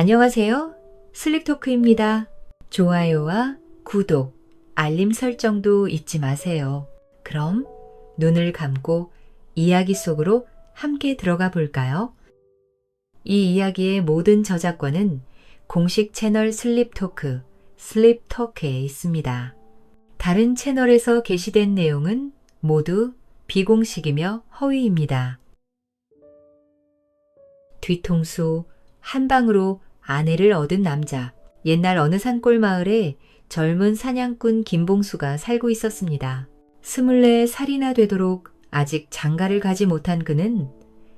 안녕하세요. 슬립토크입니다. 좋아요와 구독, 알림 설정도 잊지 마세요. 그럼 눈을 감고 이야기 속으로 함께 들어가 볼까요? 이 이야기의 모든 저작권은 공식 채널 슬립토크, 슬립토크에 있습니다. 다른 채널에서 게시된 내용은 모두 비공식이며 허위입니다. 뒤통수 한 방으로 아내를 얻은 남자. 옛날 어느 산골 마을에 젊은 사냥꾼 김봉수가 살고 있었습니다. 24살이나 되도록 아직 장가를 가지 못한 그는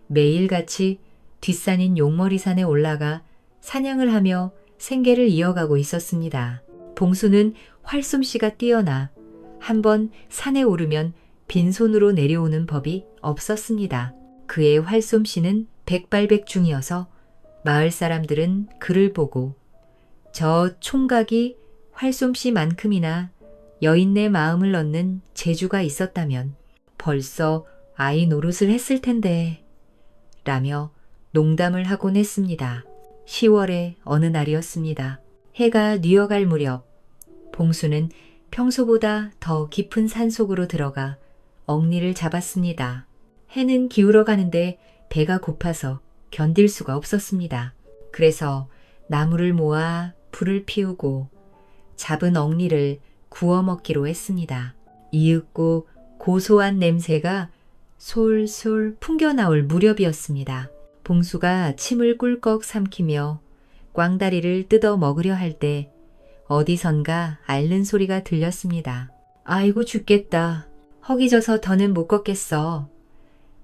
매일같이 뒷산인 용머리산에 올라가 사냥을 하며 생계를 이어가고 있었습니다. 봉수는 활솜씨가 뛰어나 한번 산에 오르면 빈손으로 내려오는 법이 없었습니다. 그의 활솜씨는 백발백중이어서 마을 사람들은 그를 보고 저 총각이 활솜씨만큼이나 여인네 마음을 얻는 재주가 있었다면 벌써 아이 노릇을 했을 텐데 라며 농담을 하곤 했습니다. 10월의 어느 날이었습니다. 해가 뉘어갈 무렵 봉수는 평소보다 더 깊은 산속으로 들어가 엉니를 잡았습니다. 해는 기울어 가는데 배가 고파서 견딜 수가 없었습니다. 그래서 나무를 모아 불을 피우고 잡은 엉니를 구워 먹기로 했습니다. 이윽고 고소한 냄새가 솔솔 풍겨나올 무렵이었습니다. 봉수가 침을 꿀꺽 삼키며 꽝다리를 뜯어 먹으려 할 때 어디선가 앓는 소리가 들렸습니다. 아이고 죽겠다. 허기져서 더는 못 걷겠어.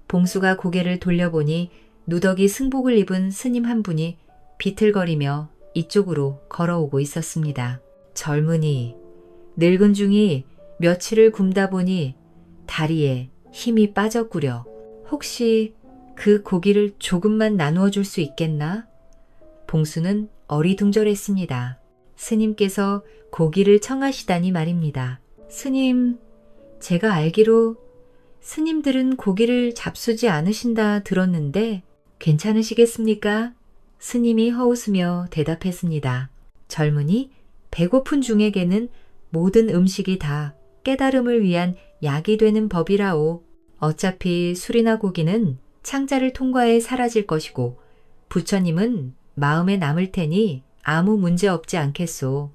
봉수가 고개를 돌려보니 누더기 승복을 입은 스님 한 분이 비틀거리며 이쪽으로 걸어오고 있었습니다. 젊은이, 늙은 중이 며칠을 굶다 보니 다리에 힘이 빠졌구려. 혹시 그 고기를 조금만 나누어 줄 수 있겠나? 봉수는 어리둥절했습니다. 스님께서 고기를 청하시다니 말입니다. 스님, 제가 알기로 스님들은 고기를 잡수지 않으신다 들었는데 괜찮으시겠습니까? 스님이 허웃으며 대답했습니다. 젊은이, 배고픈 중에게는 모든 음식이 다 깨달음을 위한 약이 되는 법이라오. 어차피 술이나 고기는 창자를 통과해 사라질 것이고 부처님은 마음에 남을 테니 아무 문제 없지 않겠소.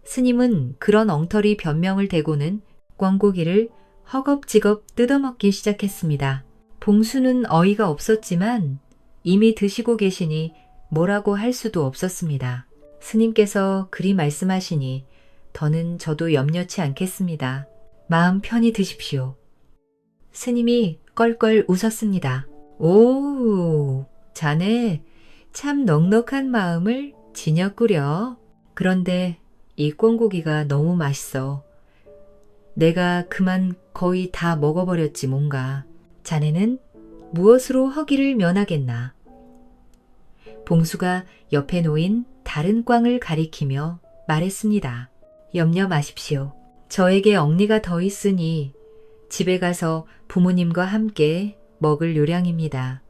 스님은 그런 엉터리 변명을 대고는 꿩고기를 허겁지겁 뜯어먹기 시작했습니다. 봉수는 어이가 없었지만 이미 드시고 계시니 뭐라고 할 수도 없었습니다. 스님께서 그리 말씀하시니 더는 저도 염려치 않겠습니다. 마음 편히 드십시오. 스님이 껄껄 웃었습니다. 오, 자네 참 넉넉한 마음을 지녔구려. 그런데 이 꿩고기가 너무 맛있어. 내가 그만 거의 다 먹어버렸지 뭔가. 자네는 무엇으로 허기를 면하겠나? 봉수가 옆에 놓인 다른 꽝을 가리키며 말했습니다. 염려 마십시오. 저에게 엉니가 더 있으니 집에 가서 부모님과 함께 먹을 요량입니다.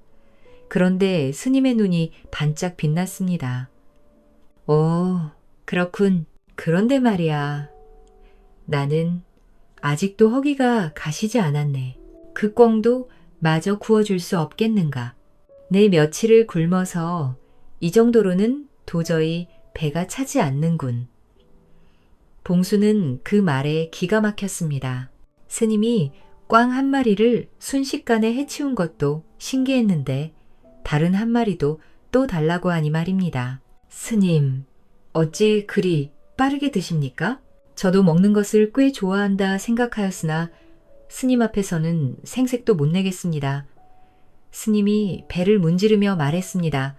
그런데 스님의 눈이 반짝 빛났습니다. 그렇군. 그런데 말이야. 나는 아직도 허기가 가시지 않았네. 그 꿩도 마저 구워줄 수 없겠는가. 내 며칠을 굶어서 이 정도로는 도저히 배가 차지 않는군. 봉수는 그 말에 기가 막혔습니다. 스님이 꽝 한 마리를 순식간에 해치운 것도 신기했는데 다른 한 마리도 또 달라고 하니 말입니다. 스님, 어찌 그리 빠르게 드십니까? 저도 먹는 것을 꽤 좋아한다 생각하였으나 스님 앞에서는 생색도 못 내겠습니다. 스님이 배를 문지르며 말했습니다.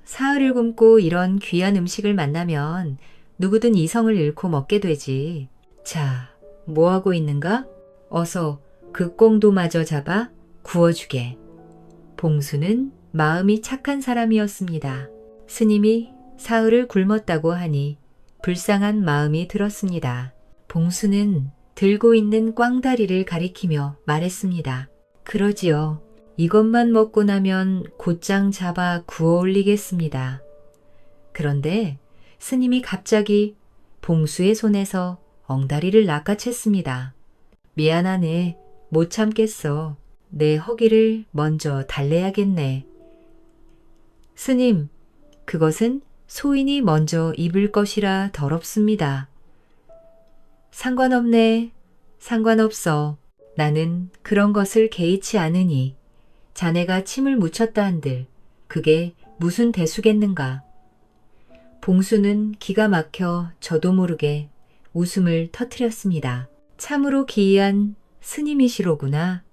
사흘을 굶고 이런 귀한 음식을 만나면 누구든 이성을 잃고 먹게 되지. 자, 뭐하고 있는가? 어서 그 꿩도 마저 잡아 구워주게. 봉수는 마음이 착한 사람이었습니다. 스님이 사흘을 굶었다고 하니 불쌍한 마음이 들었습니다. 봉수는 들고 있는 꽝다리를 가리키며 말했습니다. 그러지요. 이것만 먹고 나면 곧장 잡아 구워 올리겠습니다. 그런데 스님이 갑자기 봉수의 손에서 엉다리를 낚아챘습니다. 미안하네. 못 참겠어. 내 허기를 먼저 달래야겠네. 스님, 그것은 소인이 먼저 입을 것이라 더럽습니다. 상관없네. 상관없어. 나는 그런 것을 개의치 않으니 자네가 침을 묻혔다 한들 그게 무슨 대수겠는가. 봉수는 기가 막혀 저도 모르게 웃음을 터뜨렸습니다. 참으로 기이한 스님이시로구나.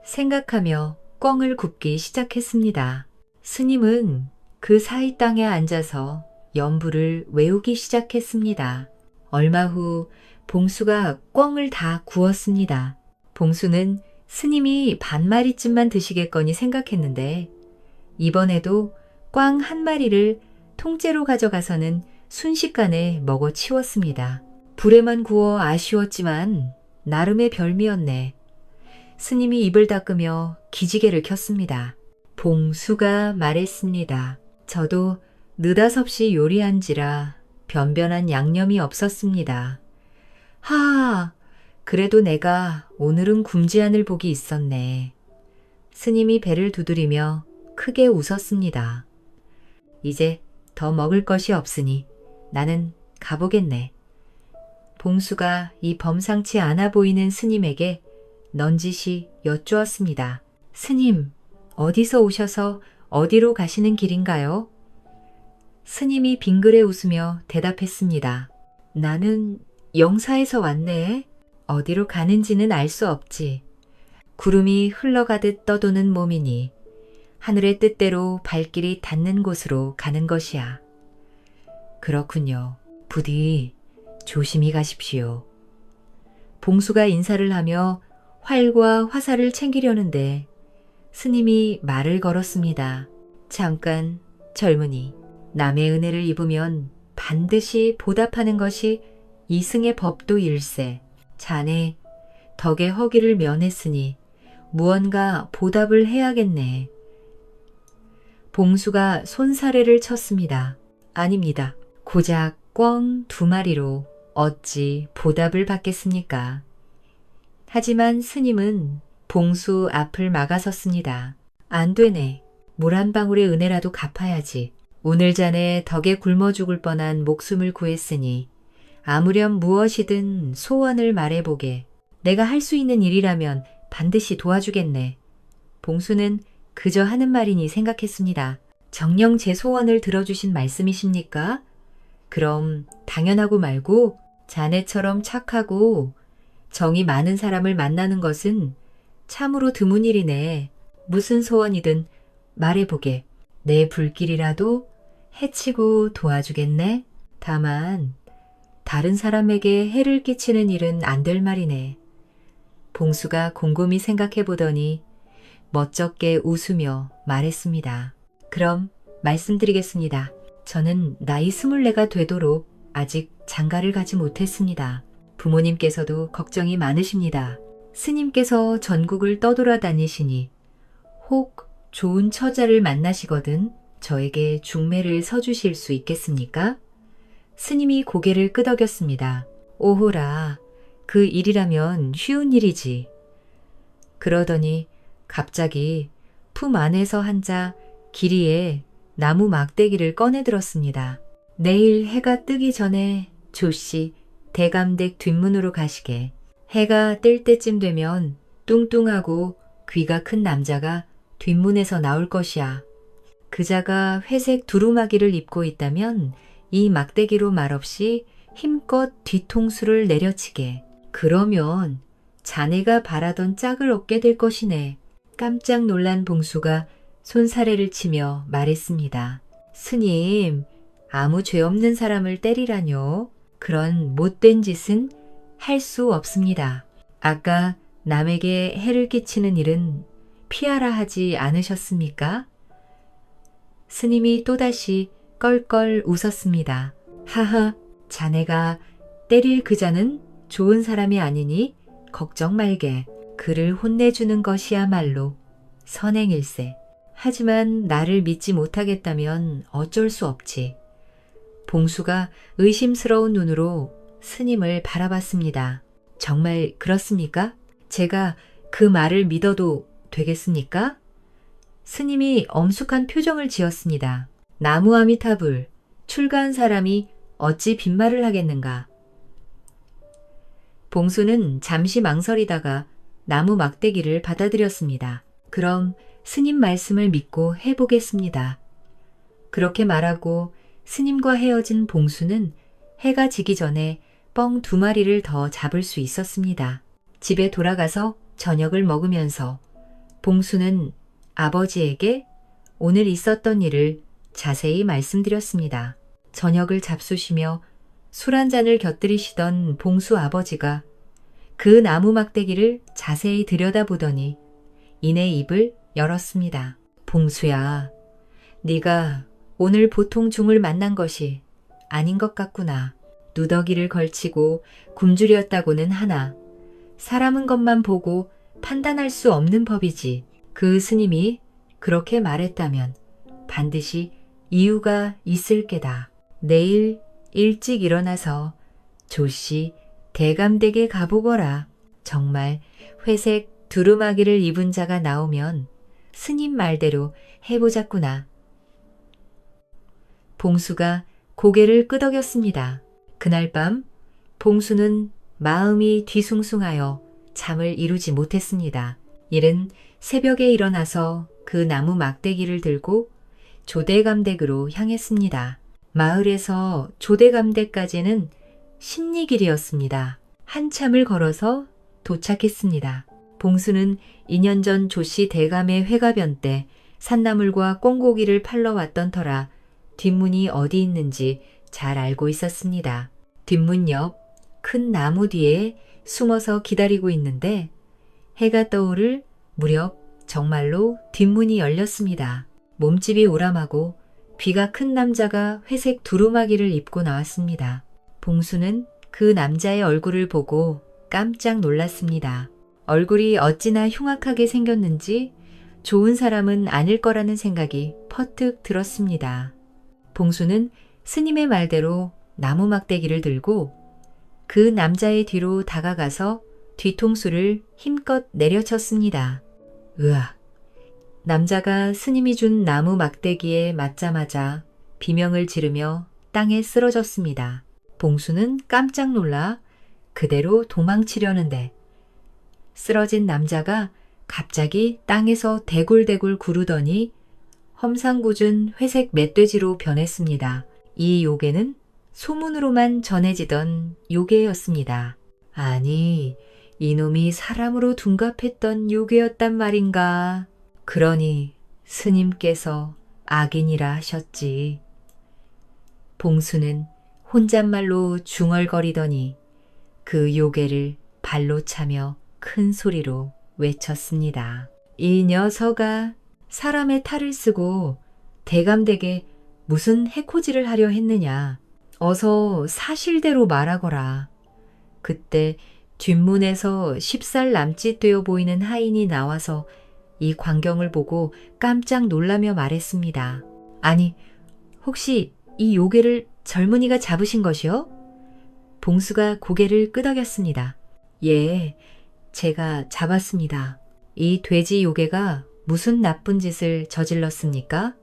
생각하며 꿩을 굽기 시작했습니다. 스님은 그 사이 땅에 앉아서 연부를 외우기 시작했습니다. 얼마 후 봉수가 꿩을 다 구웠습니다. 봉수는 스님이 반마리쯤만 드시겠거니 생각했는데 이번에도 꿩 한 마리를 통째로 가져가서는 순식간에 먹어 치웠습니다. 불에만 구워 아쉬웠지만 나름의 별미였네. 스님이 입을 닦으며 기지개를 켰습니다. 봉수가 말했습니다. 저도 느닷없이 요리한지라 변변한 양념이 없었습니다. 하, 그래도 내가 오늘은 굶지않을 복이 있었네. 스님이 배를 두드리며 크게 웃었습니다. 이제 더 먹을 것이 없으니 나는 가보겠네. 봉수가 이 범상치 않아 보이는 스님에게 넌지시 여쭈었습니다. 스님, 어디서 오셔서 어디로 가시는 길인가요? 스님이 빙그레 웃으며 대답했습니다. 나는 영사에서 왔네. 어디로 가는지는 알 수 없지. 구름이 흘러가듯 떠도는 몸이니 하늘의 뜻대로 발길이 닿는 곳으로 가는 것이야. 그렇군요. 부디 조심히 가십시오. 봉수가 인사를 하며 활과 화살을 챙기려는데 스님이 말을 걸었습니다. 잠깐, 젊은이. 남의 은혜를 입으면 반드시 보답하는 것이 이승의 법도 일세. 자네 덕의 허기를 면했으니 무언가 보답을 해야겠네. 봉수가 손사래를 쳤습니다. 아닙니다. 고작 꿩 2마리로 어찌 보답을 받겠습니까? 하지만 스님은 봉수 앞을 막아섰습니다. 안 되네. 물 한 방울의 은혜라도 갚아야지. 오늘 자네 덕에 굶어 죽을 뻔한 목숨을 구했으니 아무렴 무엇이든 소원을 말해보게. 내가 할 수 있는 일이라면 반드시 도와주겠네. 봉수는 그저 하는 말이니 생각했습니다. 정녕 제 소원을 들어주신 말씀이십니까? 그럼 당연하고 말고 자네처럼 착하고 정이 많은 사람을 만나는 것은 참으로 드문 일이네. 무슨 소원이든 말해보게. 내 불길이라도 해치고 도와주겠네. 다만 다른 사람에게 해를 끼치는 일은 안 될 말이네. 봉수가 곰곰이 생각해보더니 멋쩍게 웃으며 말했습니다. 그럼 말씀드리겠습니다. 저는 나이 24가 되도록 아직 장가를 가지 못했습니다. 부모님께서도 걱정이 많으십니다. 스님께서 전국을 떠돌아다니시니 혹 좋은 처자를 만나시거든 저에게 중매를 서주실 수 있겠습니까? 스님이 고개를 끄덕였습니다. 오호라, 그 일이라면 쉬운 일이지. 그러더니 갑자기 품 안에서 한자 길이에 나무 막대기를 꺼내들었습니다. 내일 해가 뜨기 전에 조씨 대감댁 뒷문으로 가시게. 해가 뜰 때쯤 되면 뚱뚱하고 귀가 큰 남자가 뒷문에서 나올 것이야. 그자가 회색 두루마기를 입고 있다면 이 막대기로 말없이 힘껏 뒤통수를 내려치게. 그러면 자네가 바라던 짝을 얻게 될 것이네. 깜짝 놀란 봉수가 손사래를 치며 말했습니다. 스님, 아무 죄 없는 사람을 때리라뇨. 그런 못된 짓은 할 수 없습니다. 아까 남에게 해를 끼치는 일은 피하라 하지 않으셨습니까? 스님이 또다시 껄껄 웃었습니다. 하하, 자네가 때릴 그자는 좋은 사람이 아니니 걱정 말게. 그를 혼내주는 것이야말로 선행일세. 하지만 나를 믿지 못하겠다면 어쩔 수 없지. 봉수가 의심스러운 눈으로 스님을 바라봤습니다. 정말 그렇습니까? 제가 그 말을 믿어도 되겠습니까? 스님이 엄숙한 표정을 지었습니다. 나무아미타불, 출가한 사람이 어찌 빈말을 하겠는가? 봉수는 잠시 망설이다가 나무 막대기를 받아들였습니다. 그럼 스님 말씀을 믿고 해보겠습니다. 그렇게 말하고 스님과 헤어진 봉수는 해가 지기 전에 뻥 2마리를 더 잡을 수 있었습니다. 집에 돌아가서 저녁을 먹으면서 봉수는 아버지에게 오늘 있었던 일을 자세히 말씀드렸습니다. 저녁을 잡수시며 술 한 잔을 곁들이시던 봉수 아버지가 그 나무 막대기를 자세히 들여다보더니 이내 입을 열었습니다. 봉수야, 네가 오늘 보통 중을 만난 것이 아닌 것 같구나. 누더기를 걸치고 굶주렸다고는 하나 사람은 것만 보고 판단할 수 없는 법이지. 그 스님이 그렇게 말했다면 반드시 이유가 있을 게다. 내일 일찍 일어나서 조씨 대감댁에 가보거라. 정말 회색 두루마기를 입은 자가 나오면 스님 말대로 해보자꾸나. 봉수가 고개를 끄덕였습니다. 그날 밤 봉수는 마음이 뒤숭숭하여 잠을 이루지 못했습니다. 이른 새벽에 일어나서 그 나무 막대기를 들고 조대감댁으로 향했습니다. 마을에서 조대감댁까지는 십리길이었습니다. 한참을 걸어서 도착했습니다. 봉수는 2년 전 조씨 대감의 회가변 때 산나물과 꽁고기를 팔러 왔던 터라 뒷문이 어디 있는지 잘 알고 있었습니다. 뒷문 옆 큰 나무 뒤에 숨어서 기다리고 있는데 해가 떠오를 무렵 정말로 뒷문이 열렸습니다. 몸집이 오람하고 귀가 큰 남자가 회색 두루마기를 입고 나왔습니다. 봉수는 그 남자의 얼굴을 보고 깜짝 놀랐습니다. 얼굴이 어찌나 흉악하게 생겼는지 좋은 사람은 아닐 거라는 생각이 퍼뜩 들었습니다. 봉수는 스님의 말대로 나무 막대기를 들고 그 남자의 뒤로 다가가서 뒤통수를 힘껏 내려쳤습니다. 으악! 남자가 스님이 준 나무 막대기에 맞자마자 비명을 지르며 땅에 쓰러졌습니다. 봉수는 깜짝 놀라 그대로 도망치려는데 쓰러진 남자가 갑자기 땅에서 대굴대굴 구르더니 험상궂은 회색 멧돼지로 변했습니다. 이 요괴는 소문으로만 전해지던 요괴였습니다. 아니, 이놈이 사람으로 둔갑했던 요괴였단 말인가. 그러니 스님께서 악인이라 하셨지. 봉수는 혼잣말로 중얼거리더니 그 요괴를 발로 차며 큰 소리로 외쳤습니다. 이 녀석아, 사람의 탈을 쓰고 대감댁에 무슨 해코지를 하려 했느냐. 어서 사실대로 말하거라. 그때 뒷문에서 10살 남짓 되어 보이는 하인이 나와서 이 광경을 보고 깜짝 놀라며 말했습니다. 아니, 혹시 이 요괴를 젊은이가 잡으신 것이요? 봉수가 고개를 끄덕였습니다. 예, 제가 잡았습니다. 이 돼지 요괴가 무슨 나쁜 짓을 저질렀습니까?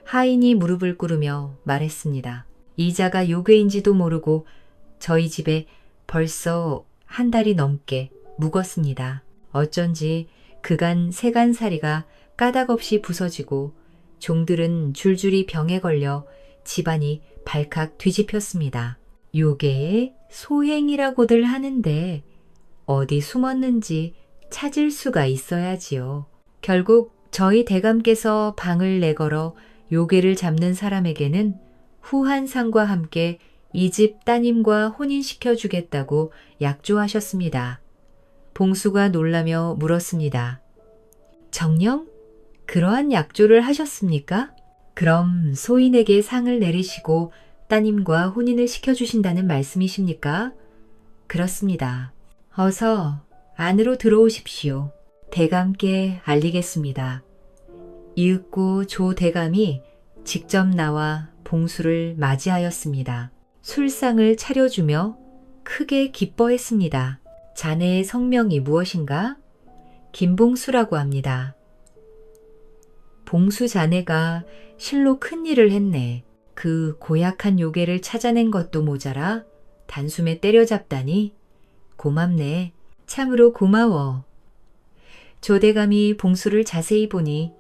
하인이 무릎을 꿇으며 말했습니다. 이자가 요괴인지도 모르고 저희 집에 벌써 한 달이 넘게 묵었습니다. 어쩐지 그간 세간살이가 까닭없이 부서지고 종들은 줄줄이 병에 걸려 집안이 발칵 뒤집혔습니다. 요괴의 소행이라고들 하는데 어디 숨었는지 찾을 수가 있어야지요. 결국 저희 대감께서 방을 내걸어 요괴를 잡는 사람에게는 후한 상과 함께 이 집 따님과 혼인시켜 주겠다고 약조하셨습니다. 봉수가 놀라며 물었습니다. 정녕? 그러한 약조를 하셨습니까? 그럼 소인에게 상을 내리시고 따님과 혼인을 시켜주신다는 말씀이십니까? 그렇습니다. 어서 안으로 들어오십시오. 대감께 알리겠습니다. 이윽고 조 대감이 직접 나와 봉수를 맞이하였습니다. 술상을 차려주며 크게 기뻐했습니다. 자네의 성명이 무엇인가? 김봉수라고 합니다. 봉수 자네가 실로 큰일을 했네. 그 고약한 요괴를 찾아낸 것도 모자라 단숨에 때려잡다니. 고맙네. 참으로 고마워. 조대감이 봉수를 자세히 보니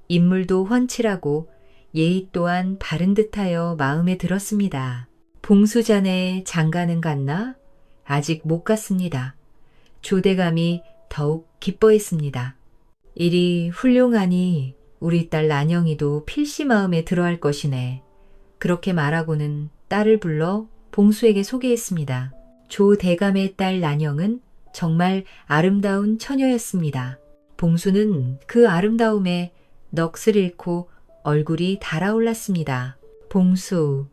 인물도 훤칠하고 예의 또한 바른 듯하여 마음에 들었습니다. 봉수 자네 장가는 갔나? 아직 못 갔습니다. 조대감이 더욱 기뻐했습니다. 이리 훌륭하니 우리 딸 난영이도 필시 마음에 들어할 것이네. 그렇게 말하고는 딸을 불러 봉수에게 소개했습니다. 조대감의 딸 난영은 정말 아름다운 처녀였습니다. 봉수는 그 아름다움에 넋을 잃고 얼굴이 달아올랐습니다. 봉수,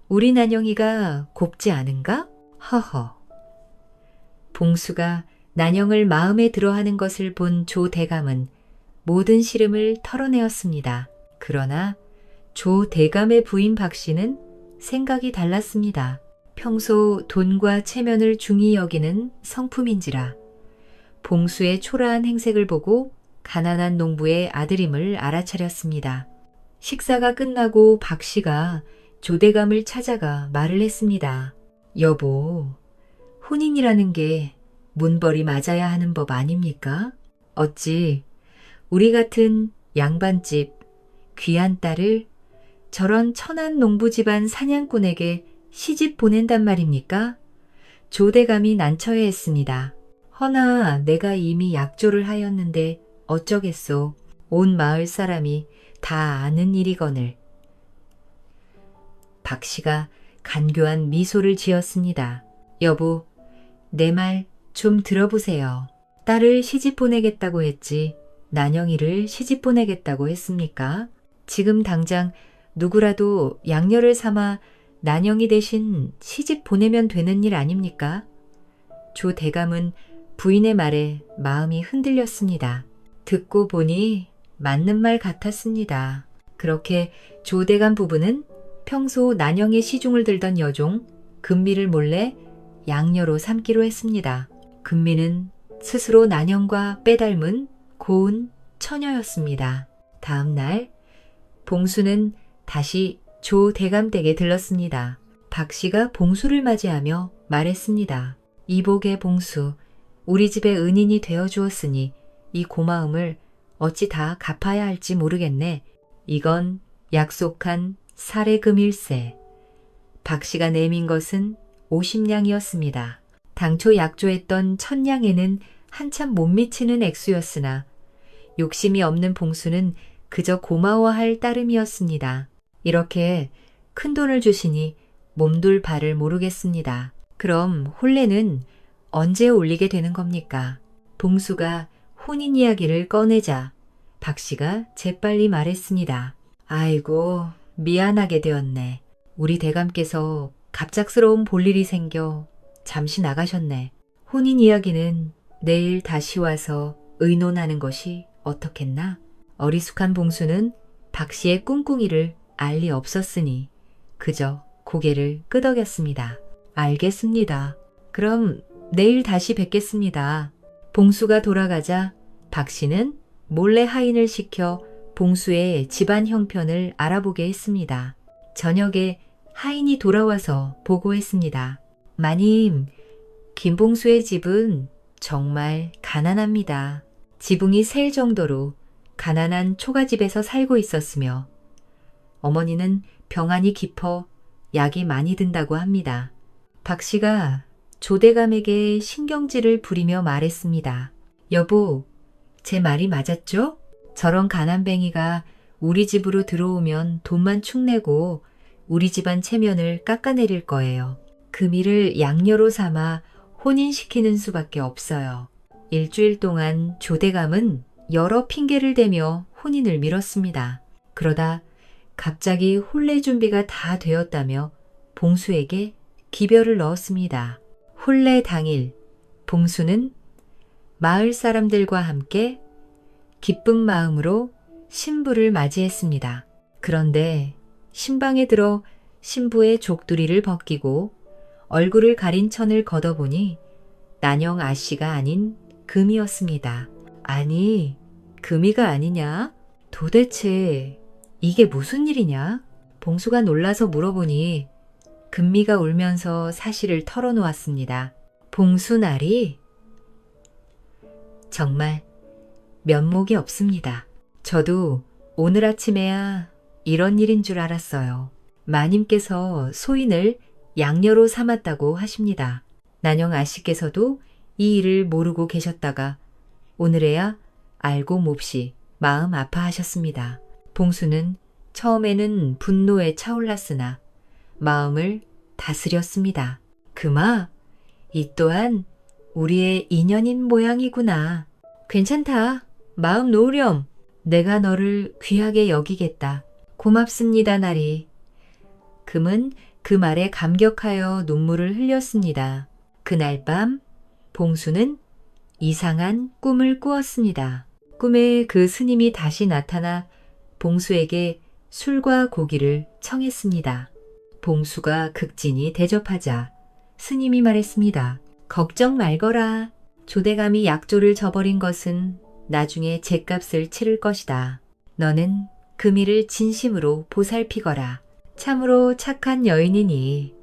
우리 난영이가 곱지 않은가? 허허. 봉수가 난영을 마음에 들어하는 것을 본 조대감은 모든 시름을 털어내었습니다. 그러나 조대감의 부인 박씨는 생각이 달랐습니다. 평소 돈과 체면을 중히 여기는 성품인지라 봉수의 초라한 행색을 보고 가난한 농부의 아들임을 알아차렸습니다. 식사가 끝나고 박씨가 조대감을 찾아가 말을 했습니다. 여보, 혼인이라는 게 문벌이 맞아야 하는 법 아닙니까? 어찌 우리 같은 양반집 귀한 딸을 저런 천한 농부 집안 사냥꾼에게 시집 보낸단 말입니까? 조대감이 난처해했습니다. 허나 내가 이미 약조를 하였는데 어쩌겠소. 온 마을 사람이 다 아는 일이거늘. 박씨가 간교한 미소를 지었습니다. 여보, 내 말 좀 들어보세요. 딸을 시집 보내겠다고 했지 난영이를 시집 보내겠다고 했습니까? 지금 당장 누구라도 양녀를 삼아 난영이 대신 시집 보내면 되는 일 아닙니까? 조 대감은 부인의 말에 마음이 흔들렸습니다. 듣고 보니 맞는 말 같았습니다. 그렇게 조 대감 부부는 평소 난영의 시중을 들던 여종 금미를 몰래 양녀로 삼기로 했습니다. 금미는 스스로 난영과 빼닮은 고운 처녀였습니다. 다음 날 봉수는 다시 조 대감 댁에 들렀습니다. 박씨가 봉수를 맞이하며 말했습니다. 이복의 봉수, 우리 집의 은인이 되어 주었으니 이 고마움을 어찌 다 갚아야 할지 모르겠네. 이건 약속한 사례금일세. 박씨가 내민 것은 50냥이었습니다. 당초 약조했던 1000냥에는 한참 못 미치는 액수였으나 욕심이 없는 봉수는 그저 고마워할 따름이었습니다. 이렇게 큰돈을 주시니 몸둘 바를 모르겠습니다. 그럼 혼례는 언제 올리게 되는 겁니까? 봉수가 혼인 이야기를 꺼내자 박씨가 재빨리 말했습니다. 아이고, 미안하게 되었네. 우리 대감께서 갑작스러운 볼일이 생겨 잠시 나가셨네. 혼인 이야기는 내일 다시 와서 의논하는 것이 어떻겠나? 어리숙한 봉수는 박씨의 꿍꿍이를 알 리 없었으니 그저 고개를 끄덕였습니다. 알겠습니다. 그럼 내일 다시 뵙겠습니다. 봉수가 돌아가자 박씨는 몰래 하인을 시켜 봉수의 집안 형편을 알아보게 했습니다. 저녁에 하인이 돌아와서 보고했습니다. 마님, 김봉수의 집은 정말 가난합니다. 지붕이 셀 정도로 가난한 초가집에서 살고 있었으며 어머니는 병안이 깊어 약이 많이 든다고 합니다. 박씨가 조대감에게 신경질을 부리며 말했습니다. 여보, 제 말이 맞았죠? 저런 가난뱅이가 우리 집으로 들어오면 돈만 축내고 우리 집안 체면을 깎아내릴 거예요. 금이를 양녀로 삼아 혼인시키는 수밖에 없어요. 일주일 동안 조대감은 여러 핑계를 대며 혼인을 미뤘습니다. 그러다 갑자기 혼례 준비가 다 되었다며 봉수에게 기별을 넣었습니다. 혼례 당일 봉수는 마을 사람들과 함께 기쁜 마음으로 신부를 맞이했습니다. 그런데 신방에 들어 신부의 족두리를 벗기고 얼굴을 가린 천을 걷어보니 난영 아씨가 아닌 금이었습니다. 아니, 금이가 아니냐? 도대체 이게 무슨 일이냐? 봉수가 놀라서 물어보니 금미가 울면서 사실을 털어놓았습니다. 봉수날이 정말 면목이 없습니다. 저도 오늘 아침에야 이런 일인 줄 알았어요. 마님께서 소인을 양녀로 삼았다고 하십니다. 난영 아씨께서도 이 일을 모르고 계셨다가 오늘에야 알고 몹시 마음 아파하셨습니다. 봉수는 처음에는 분노에 차올랐으나 마음을 다스렸습니다. 금아, 이 또한 우리의 인연인 모양이구나. 괜찮다. 마음 놓으렴. 내가 너를 귀하게 여기겠다. 고맙습니다, 나리. 금은 그 말에 감격하여 눈물을 흘렸습니다. 그날 밤 봉수는 이상한 꿈을 꾸었습니다. 꿈에 그 스님이 다시 나타나 봉수에게 술과 고기를 청했습니다. 봉수가 극진히 대접하자 스님이 말했습니다. 걱정 말거라. 조대감이 약조를 저버린 것은 나중에 죗값을 치를 것이다. 너는 금이를 진심으로 보살피거라. 참으로 착한 여인이니.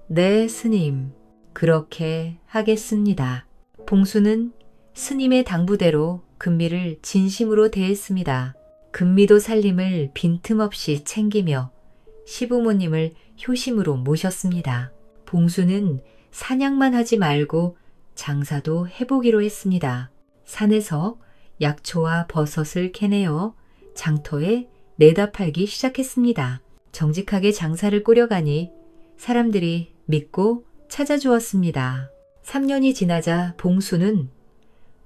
네, 스님. 그렇게 하겠습니다. 봉수는 스님의 당부대로 금미를 진심으로 대했습니다. 금미도 살림을 빈틈없이 챙기며 시부모님을 효심으로 모셨습니다. 봉수는 사냥만 하지 말고 장사도 해보기로 했습니다. 산에서 약초와 버섯을 캐내어 장터에 내다 팔기 시작했습니다. 정직하게 장사를 꾸려가니 사람들이 믿고 찾아주었습니다. 3년이 지나자 봉수는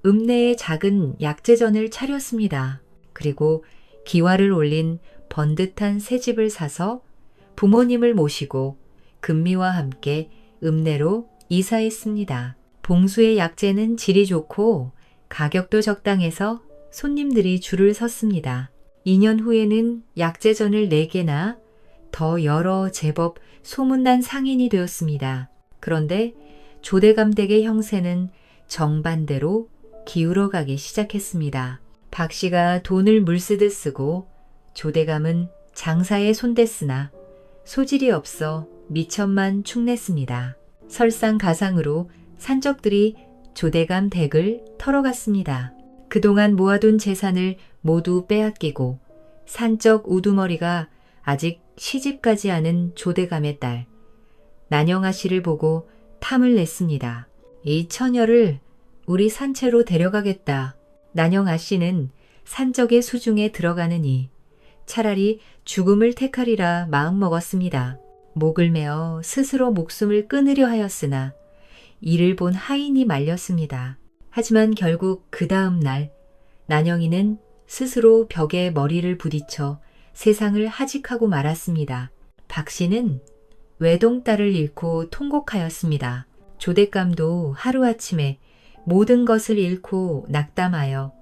읍내에 작은 약재전을 차렸습니다. 그리고 기와를 올린 번듯한 새 집을 사서 부모님을 모시고 금미와 함께 읍내로 이사했습니다. 봉수의 약재는 질이 좋고 가격도 적당해서 손님들이 줄을 섰습니다. 2년 후에는 약재전을 4개나 더 여러 제법 소문난 상인이 되었습니다. 그런데 조대감 댁의 형세는 정반대로 기울어가기 시작했습니다. 박 씨가 돈을 물쓰듯 쓰고 조대감은 장사에 손댔으나 소질이 없어 미천만 축냈습니다. 설상가상으로 산적들이 조대감 댁을 털어갔습니다. 그동안 모아둔 재산을 모두 빼앗기고 산적 우두머리가 아직 시집가지 않은 조대감의 딸 난영아 씨를 보고 탐을 냈습니다. 이 처녀를 우리 산채로 데려가겠다. 난영아 씨는 산적의 수중에 들어가느니 차라리 죽음을 택하리라 마음먹었습니다. 목을 메어 스스로 목숨을 끊으려 하였으나 이를 본 하인이 말렸습니다. 하지만 결국 그 다음 날 난영이는 스스로 벽에 머리를 부딪혀 세상을 하직하고 말았습니다. 박 씨는 외동딸을 잃고 통곡하였습니다. 조대감도 하루아침에 모든 것을 잃고 낙담하여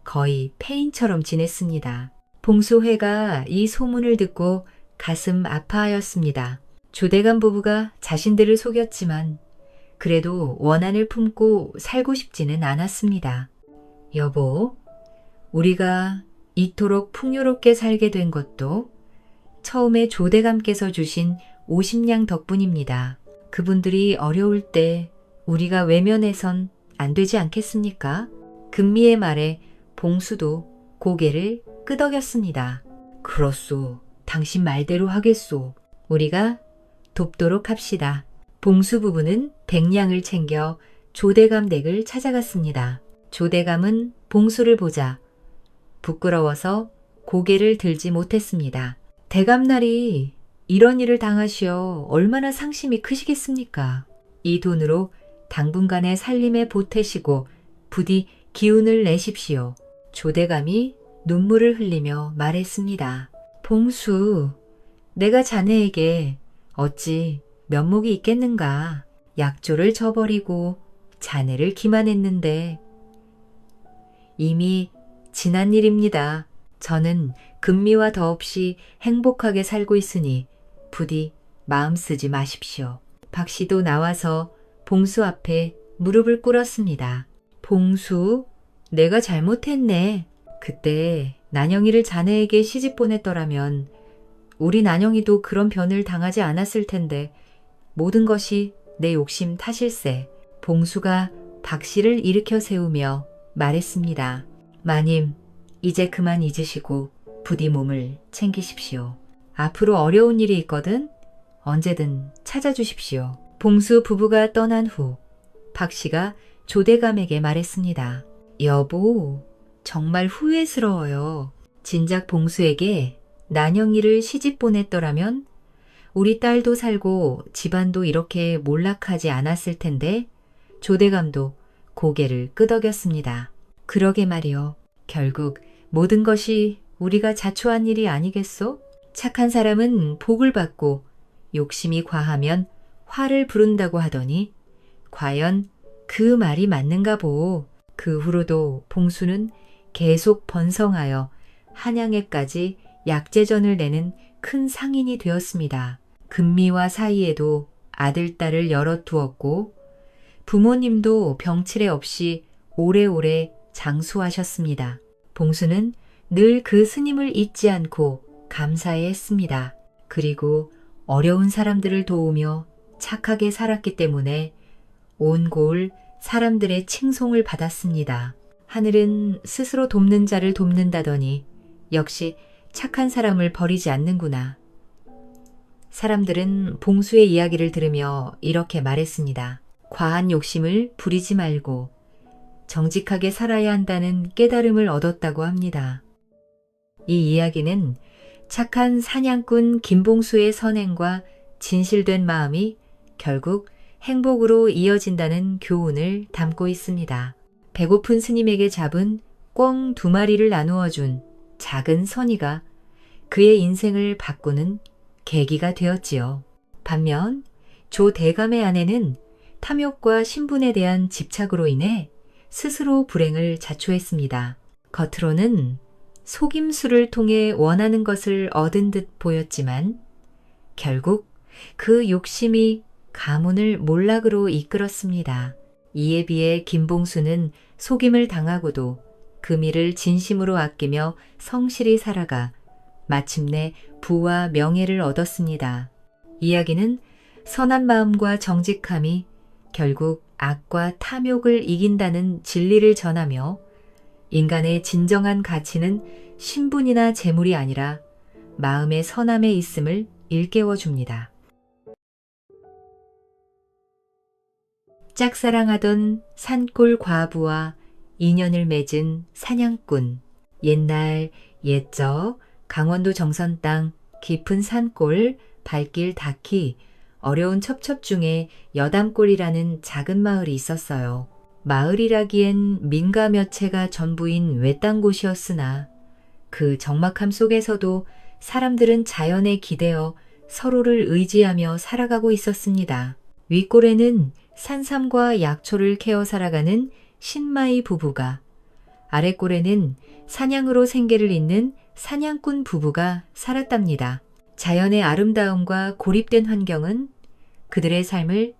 거의 폐인처럼 지냈습니다. 봉수회가 이 소문을 듣고 가슴 아파하였습니다. 조대감 부부가 자신들을 속였지만 그래도 원한을 품고 살고 싶지는 않았습니다. 여보, 우리가 이토록 풍요롭게 살게 된 것도 처음에 조대감께서 주신 50냥 덕분입니다. 그분들이 어려울 때 우리가 외면해선 안 되지 않겠습니까? 금미의 말에 봉수도 고개를 끄덕였습니다. 그렇소. 당신 말대로 하겠소. 우리가 돕도록 합시다. 봉수 부부는 100냥을 챙겨 조대감 댁을 찾아갔습니다. 조대감은 봉수를 보자 부끄러워서 고개를 들지 못했습니다. 대감날이 이런 일을 당하시어 얼마나 상심이 크시겠습니까? 이 돈으로 당분간의 살림에 보태시고 부디 기운을 내십시오. 조대감이 눈물을 흘리며 말했습니다. 봉수, 내가 자네에게 어찌 면목이 있겠는가. 약조를 저버리고 자네를 기만했는데 이미 지난 일입니다. 저는 금미와 더없이 행복하게 살고 있으니 부디 마음 쓰지 마십시오. 박 씨도 나와서 봉수 앞에 무릎을 꿇었습니다. 봉수, 내가 잘못했네. 그때 난영이를 자네에게 시집 보냈더라면 우리 난영이도 그런 변을 당하지 않았을 텐데 모든 것이 내 욕심 탓일세. 봉수가 박 씨를 일으켜 세우며 말했습니다. 마님, 이제 그만 잊으시고 부디 몸을 챙기십시오. 앞으로 어려운 일이 있거든 언제든 찾아주십시오. 봉수 부부가 떠난 후 박 씨가 조대감에게 말했습니다. 여보, 정말 후회스러워요. 진작 봉수에게 난영이를 시집 보냈더라면 우리 딸도 살고 집안도 이렇게 몰락하지 않았을 텐데 조대감도 고개를 끄덕였습니다. 그러게 말이요. 결국 모든 것이 우리가 자초한 일이 아니겠소? 착한 사람은 복을 받고 욕심이 과하면 화를 부른다고 하더니 과연 그 말이 맞는가 보. 그 후로도 봉수는 계속 번성하여 한양에까지 약재전을 내는 큰 상인이 되었습니다. 금미와 사이에도 아들, 딸을 여럿 두었고 부모님도 병치레 없이 오래오래 장수하셨습니다. 봉수는 늘 그 스님을 잊지 않고 감사해 했습니다. 그리고 어려운 사람들을 도우며 착하게 살았기 때문에 온 고을 사람들의 칭송을 받았습니다. 하늘은 스스로 돕는 자를 돕는다더니 역시 착한 사람을 버리지 않는구나. 사람들은 봉수의 이야기를 들으며 이렇게 말했습니다. 과한 욕심을 부리지 말고 정직하게 살아야 한다는 깨달음을 얻었다고 합니다. 이 이야기는 착한 사냥꾼 김봉수의 선행과 진실된 마음이 결국 행복으로 이어진다는 교훈을 담고 있습니다. 배고픈 스님에게 잡은 꿩 2마리를 나누어 준 작은 선의가 그의 인생을 바꾸는 계기가 되었지요. 반면 조 대감의 아내는 탐욕과 신분에 대한 집착으로 인해 스스로 불행을 자초했습니다. 겉으로는 속임수를 통해 원하는 것을 얻은 듯 보였지만 결국 그 욕심이 가문을 몰락으로 이끌었습니다. 이에 비해 김봉수는 속임을 당하고도 금이를 진심으로 아끼며 성실히 살아가 마침내 부와 명예를 얻었습니다. 이야기는 선한 마음과 정직함이 결국 악과 탐욕을 이긴다는 진리를 전하며 인간의 진정한 가치는 신분이나 재물이 아니라 마음의 선함에 있음을 일깨워 줍니다. 짝사랑하던 산골 과부와 인연을 맺은 사냥꾼. 옛날 옛적 강원도 정선 땅 깊은 산골 발길 닿기 어려운 첩첩 중에 여담골이라는 작은 마을이 있었어요. 마을이라기엔 민가 몇 채가 전부인 외딴 곳이었으나 그 적막함 속에서도 사람들은 자연에 기대어 서로를 의지하며 살아가고 있었습니다. 윗골에는 산삼과 약초를 캐어 살아가는 신마이 부부가, 아랫골에는 사냥으로 생계를 잇는 사냥꾼 부부가 살았답니다. 자연의 아름다움과 고립된 환경은 그들의 삶을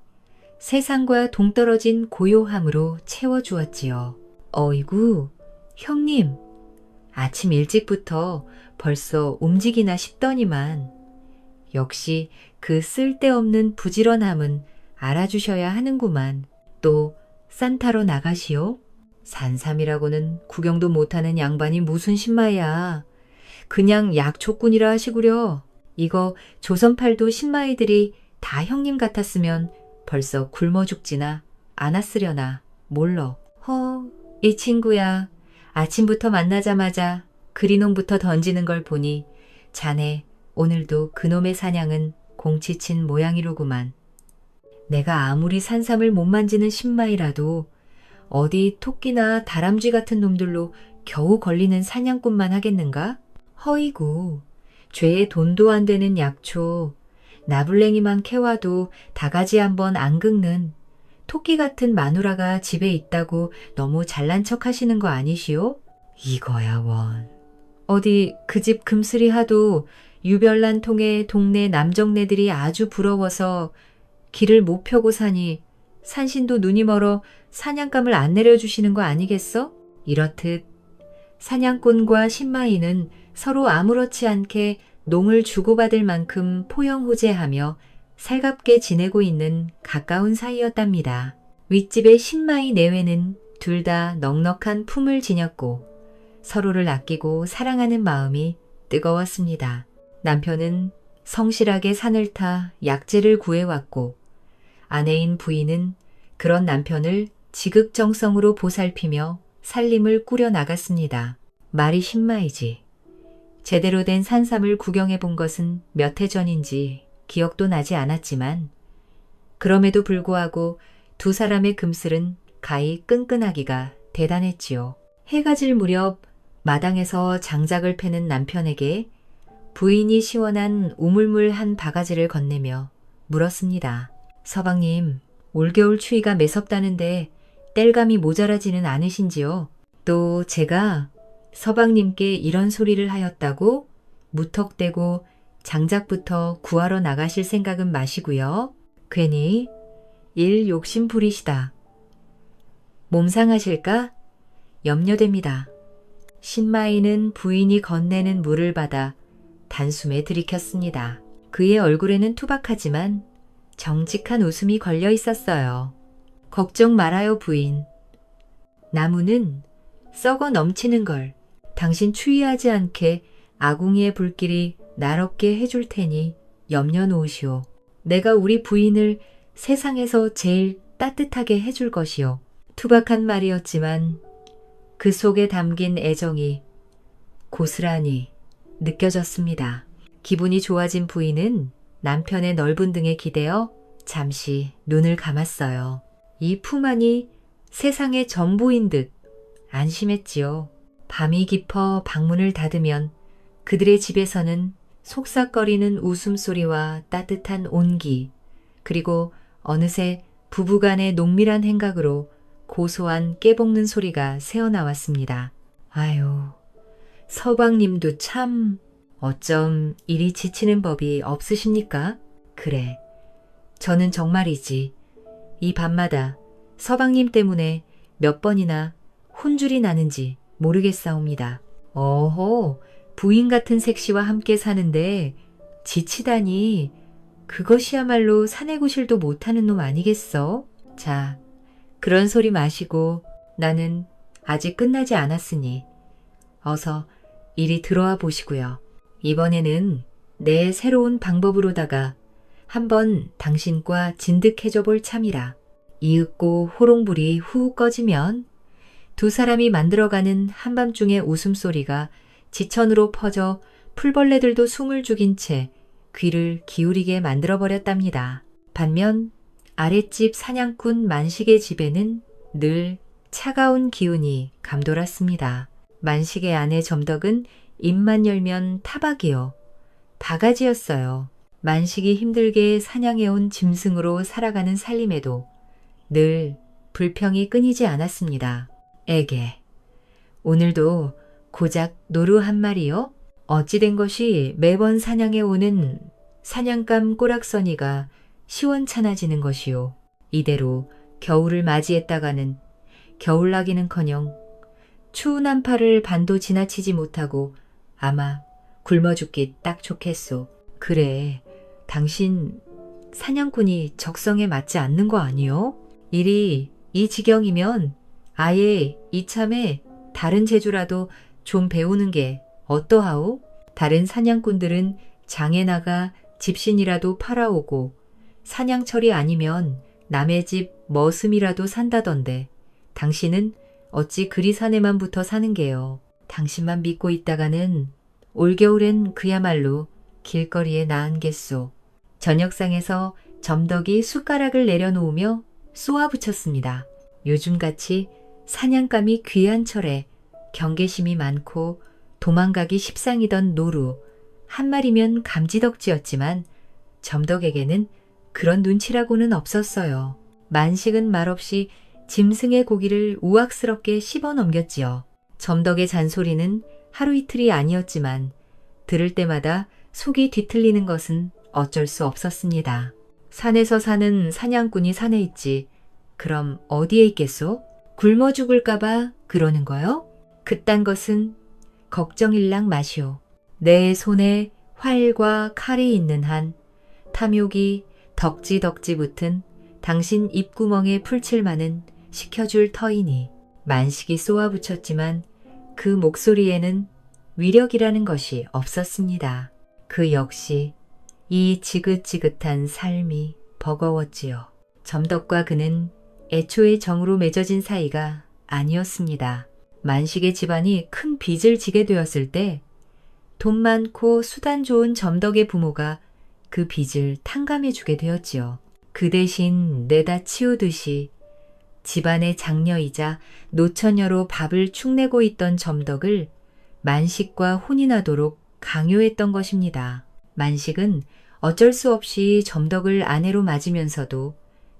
세상과 동떨어진 고요함으로 채워주었지요. 어이구, 형님, 아침 일찍부터 벌써 움직이나 싶더니만 역시 그 쓸데없는 부지런함은 알아주셔야 하는구만. 또 산타로 나가시오? 산삼이라고는 구경도 못하는 양반이 무슨 신마야. 그냥 약초꾼이라 하시구려. 이거 조선팔도 신마이들이 다 형님 같았으면 벌써 굶어 죽지나 않았으려나 몰러. 이 친구야. 아침부터 만나자마자 그리농부터 던지는 걸 보니 자네 오늘도 그놈의 사냥은 공치친 모양이로구만. 내가 아무리 산삼을 못 만지는 신마이라도 어디 토끼나 다람쥐 같은 놈들로 겨우 걸리는 사냥꾼만 하겠는가? 허이구, 죄에 돈도 안 되는 약초, 나불랭이만 캐와도 다가지 한번 안 긁는 토끼 같은 마누라가 집에 있다고 너무 잘난 척 하시는 거 아니시오? 이거야 원. 어디 그 집 금슬이 하도 유별난 통에 동네 남정네들이 아주 부러워서 길을 못 펴고 사니 산신도 눈이 멀어 사냥감을 안 내려주시는 거 아니겠어? 이렇듯 사냥꾼과 신마이는 서로 아무렇지 않게 농을 주고받을 만큼 포영호제하며 살갑게 지내고 있는 가까운 사이였답니다. 윗집의 신마이 내외는 둘 다 넉넉한 품을 지녔고 서로를 아끼고 사랑하는 마음이 뜨거웠습니다. 남편은 성실하게 산을 타 약재를 구해왔고 아내인 부인은 그런 남편을 지극정성으로 보살피며 살림을 꾸려나갔습니다. 말이 신마이지. 제대로 된 산삼을 구경해 본 것은 몇 해 전인지 기억도 나지 않았지만 그럼에도 불구하고 두 사람의 금슬은 가히 끈끈하기가 대단했지요. 해가 질 무렵 마당에서 장작을 패는 남편에게 부인이 시원한 우물물한 바가지를 건네며 물었습니다. 서방님, 올겨울 추위가 매섭다는데 땔감이 모자라지는 않으신지요? 또 제가 서방님께 이런 소리를 하였다고 무턱대고 장작부터 구하러 나가실 생각은 마시고요. 괜히 일 욕심 부리시다. 몸 상하실까? 염려됩니다. 신마이는 부인이 건네는 물을 받아 단숨에 들이켰습니다. 그의 얼굴에는 투박하지만 정직한 웃음이 걸려 있었어요. 걱정 말아요, 부인. 나무는 썩어 넘치는 걸 당신 추위하지 않게 아궁이의 불길이 날없게 해줄 테니 염려 놓으시오. 내가 우리 부인을 세상에서 제일 따뜻하게 해줄 것이오. 투박한 말이었지만 그 속에 담긴 애정이 고스란히 느껴졌습니다. 기분이 좋아진 부인은 남편의 넓은 등에 기대어 잠시 눈을 감았어요. 이 품 안이 세상의 전부인 듯 안심했지요. 밤이 깊어 방문을 닫으면 그들의 집에서는 속삭거리는 웃음소리와 따뜻한 온기, 그리고 어느새 부부간의 농밀한 행각으로 고소한 깨볶는 소리가 새어나왔습니다. 아유, 서방님도 참 어쩜 이리 지치는 법이 없으십니까? 그래, 저는 정말이지. 이 밤마다 서방님 때문에 몇 번이나 혼줄이 나는지 모르겠사옵니다. 어허, 부인 같은 색시와 함께 사는데 지치다니 그것이야말로 사내구실도 못하는 놈 아니겠어? 자, 그런 소리 마시고 나는 아직 끝나지 않았으니 어서 이리 들어와 보시고요. 이번에는 내 새로운 방법으로다가 한번 당신과 진득해져 볼 참이라. 이윽고 호롱불이 후 꺼지면 두 사람이 만들어가는 한밤중의 웃음소리가 지천으로 퍼져 풀벌레들도 숨을 죽인 채 귀를 기울이게 만들어버렸답니다. 반면 아랫집 사냥꾼 만식의 집에는 늘 차가운 기운이 감돌았습니다. 만식의 아내 점덕은 입만 열면 타박이요. 바가지였어요. 만식이 힘들게 사냥해온 짐승으로 살아가는 살림에도 늘 불평이 끊이지 않았습니다. 에게, 오늘도 고작 노루 한 마리요? 어찌된 것이 매번 사냥해 오는 사냥감 꼬락서니가 시원찮아지는 것이요. 이대로 겨울을 맞이했다가는 겨울나기는커녕 추운 한파를 반도 지나치지 못하고 아마 굶어 죽기 딱 좋겠소. 그래, 당신 사냥꾼이 적성에 맞지 않는 거 아니요? 일이 이 지경이면 아예 이참에 다른 재주라도 좀 배우는 게 어떠하오? 다른 사냥꾼들은 장에 나가 집신이라도 팔아오고 사냥철이 아니면 남의 집 머슴이라도 산다던데 당신은 어찌 그리 산에만 붙어 사는 게요. 당신만 믿고 있다가는 올겨울엔 그야말로 길거리에 나앉겠소. 저녁상에서 점덕이 숟가락을 내려놓으며 쏘아붙였습니다. 요즘같이 사냥감이 귀한 철에 경계심이 많고 도망가기 십상이던 노루, 한 마리면 감지덕지였지만 점덕에게는 그런 눈치라고는 없었어요. 만식은 말없이 짐승의 고기를 우악스럽게 씹어 넘겼지요. 점덕의 잔소리는 하루 이틀이 아니었지만 들을 때마다 속이 뒤틀리는 것은 어쩔 수 없었습니다. 산에서 사는 사냥꾼이 산에 있지. 그럼 어디에 있겠소? 굶어 죽을까봐 그러는 거요? 그딴 것은 걱정일랑 마시오. 내 손에 활과 칼이 있는 한 탐욕이 덕지덕지 붙은 당신 입구멍에 풀칠만은 시켜줄 터이니. 만식이 쏘아붙였지만 그 목소리에는 위력이라는 것이 없었습니다. 그 역시 이 지긋지긋한 삶이 버거웠지요. 점덕과 그는 애초에 정으로 맺어진 사이가 아니었습니다. 만식의 집안이 큰 빚을 지게 되었을 때 돈 많고 수단 좋은 점덕의 부모가 그 빚을 탕감해 주게 되었지요. 그 대신 내다 치우듯이 집안의 장녀이자 노처녀로 밥을 축내고 있던 점덕을 만식과 혼인하도록 강요했던 것입니다. 만식은 어쩔 수 없이 점덕을 아내로 맞으면서도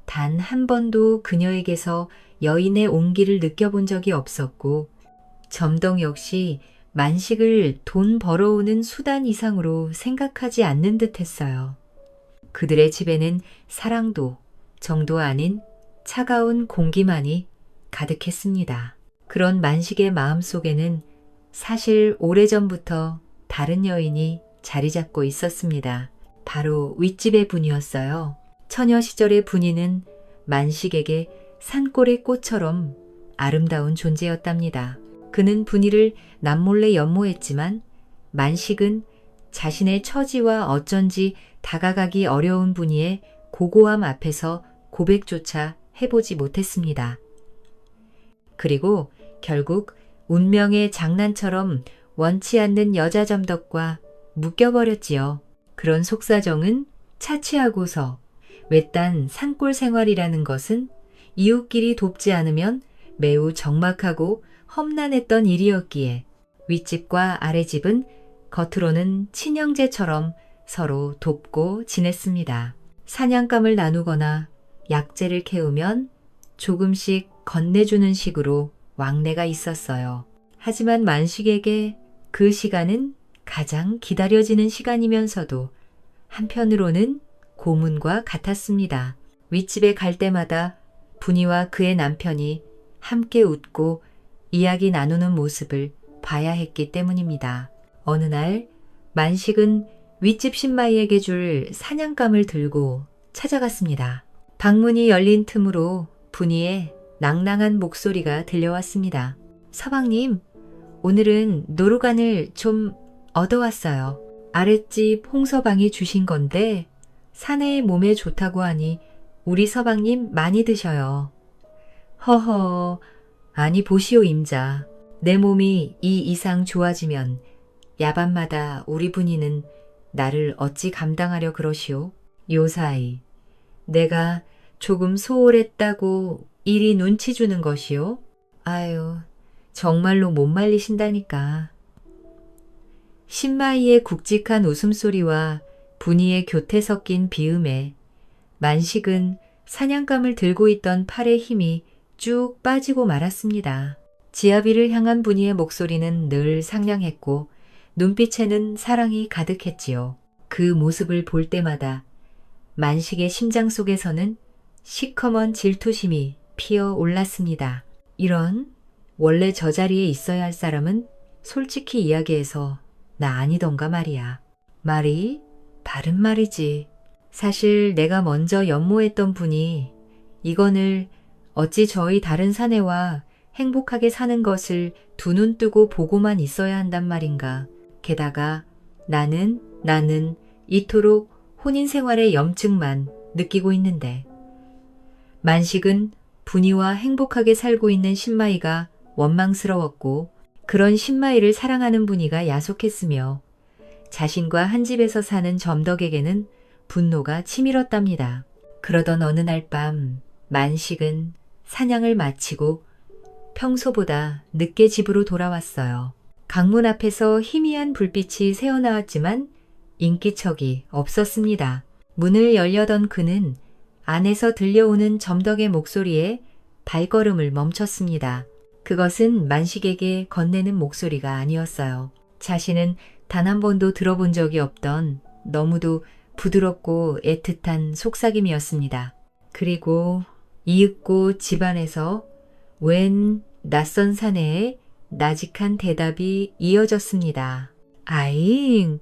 단 한 번도 그녀에게서 여인의 온기를 느껴본 적이 없었고 점덕 역시 만식을 돈 벌어오는 수단 이상으로 생각하지 않는 듯 했어요. 그들의 집에는 사랑도 정도 아닌 차가운 공기만이 가득했습니다. 그런 만식의 마음속에는 사실 오래전부터 다른 여인이 자리 잡고 있었습니다. 바로 윗집의 분이었어요. 처녀 시절의 분이는 만식에게 산골의 꽃처럼 아름다운 존재였답니다. 그는 분이를 남몰래 연모했지만 만식은 자신의 처지와 어쩐지 다가가기 어려운 분이의 고고함 앞에서 고백조차 해보지 못했습니다. 그리고 결국 운명의 장난처럼 원치 않는 여자 점덕과 묶여버렸지요. 그런 속사정은 차치하고서 외딴 산골 생활이라는 것은 이웃끼리 돕지 않으면 매우 적막하고 험난했던 일이었기에 윗집과 아랫집은 겉으로는 친형제처럼 서로 돕고 지냈습니다. 사냥감을 나누거나 약재를 캐우면 조금씩 건네주는 식으로 왕래가 있었어요. 하지만 만식에게 그 시간은 가장 기다려지는 시간이면서도 한편으로는 고문과 같았습니다. 윗집에 갈 때마다 분이와 그의 남편이 함께 웃고 이야기 나누는 모습을 봐야 했기 때문입니다. 어느 날 만식은 윗집 신마이에게 줄 사냥감을 들고 찾아갔습니다. 방문이 열린 틈으로 분이의 낭낭한 목소리가 들려왔습니다. 서방님, 오늘은 노루간을 좀 얻어왔어요. 아랫집 홍서방이 주신 건데 사내의 몸에 좋다고 하니 우리 서방님 많이 드셔요. 허허, 아니 보시오 임자. 내 몸이 이 이상 좋아지면 야밤마다 우리 분이는 나를 어찌 감당하려 그러시오? 요사이 내가 조금 소홀했다고 이리 눈치 주는 것이오? 아유, 정말로 못 말리신다니까. 신마이의 굵직한 웃음소리와 분이의 교태 섞인 비음에 만식은 사냥감을 들고 있던 팔의 힘이 쭉 빠지고 말았습니다. 지아비를 향한 분이의 목소리는 늘 상냥했고 눈빛에는 사랑이 가득했지요. 그 모습을 볼 때마다 만식의 심장 속에서는 시커먼 질투심이 피어 올랐습니다. 이런, 원래 저 자리에 있어야 할 사람은 솔직히 이야기해서 나 아니던가 말이야. 말이 바른 말이지. 사실 내가 먼저 연모했던 분이 이건을 어찌 저희 다른 사내와 행복하게 사는 것을 두 눈 뜨고 보고만 있어야 한단 말인가. 게다가 나는 이토록 혼인 생활의 염증만 느끼고 있는데. 만식은 분이와 행복하게 살고 있는 신마이가 원망스러웠고 그런 신마이를 사랑하는 분이가 야속했으며 자신과 한 집에서 사는 점덕에게는 분노가 치밀었답니다. 그러던 어느 날 밤 만식은 사냥을 마치고 평소보다 늦게 집으로 돌아왔어요. 강문 앞에서 희미한 불빛이 새어나왔지만 인기척이 없었습니다. 문을 열려던 그는 안에서 들려오는 점덕의 목소리에 발걸음을 멈췄습니다. 그것은 만식에게 건네는 목소리가 아니었어요. 자신은 단 한 번도 들어본 적이 없던 너무도 부드럽고 애틋한 속삭임이었습니다. 그리고 이윽고 집안에서 웬 낯선 사내의 나직한 대답이 이어졌습니다. 아잉,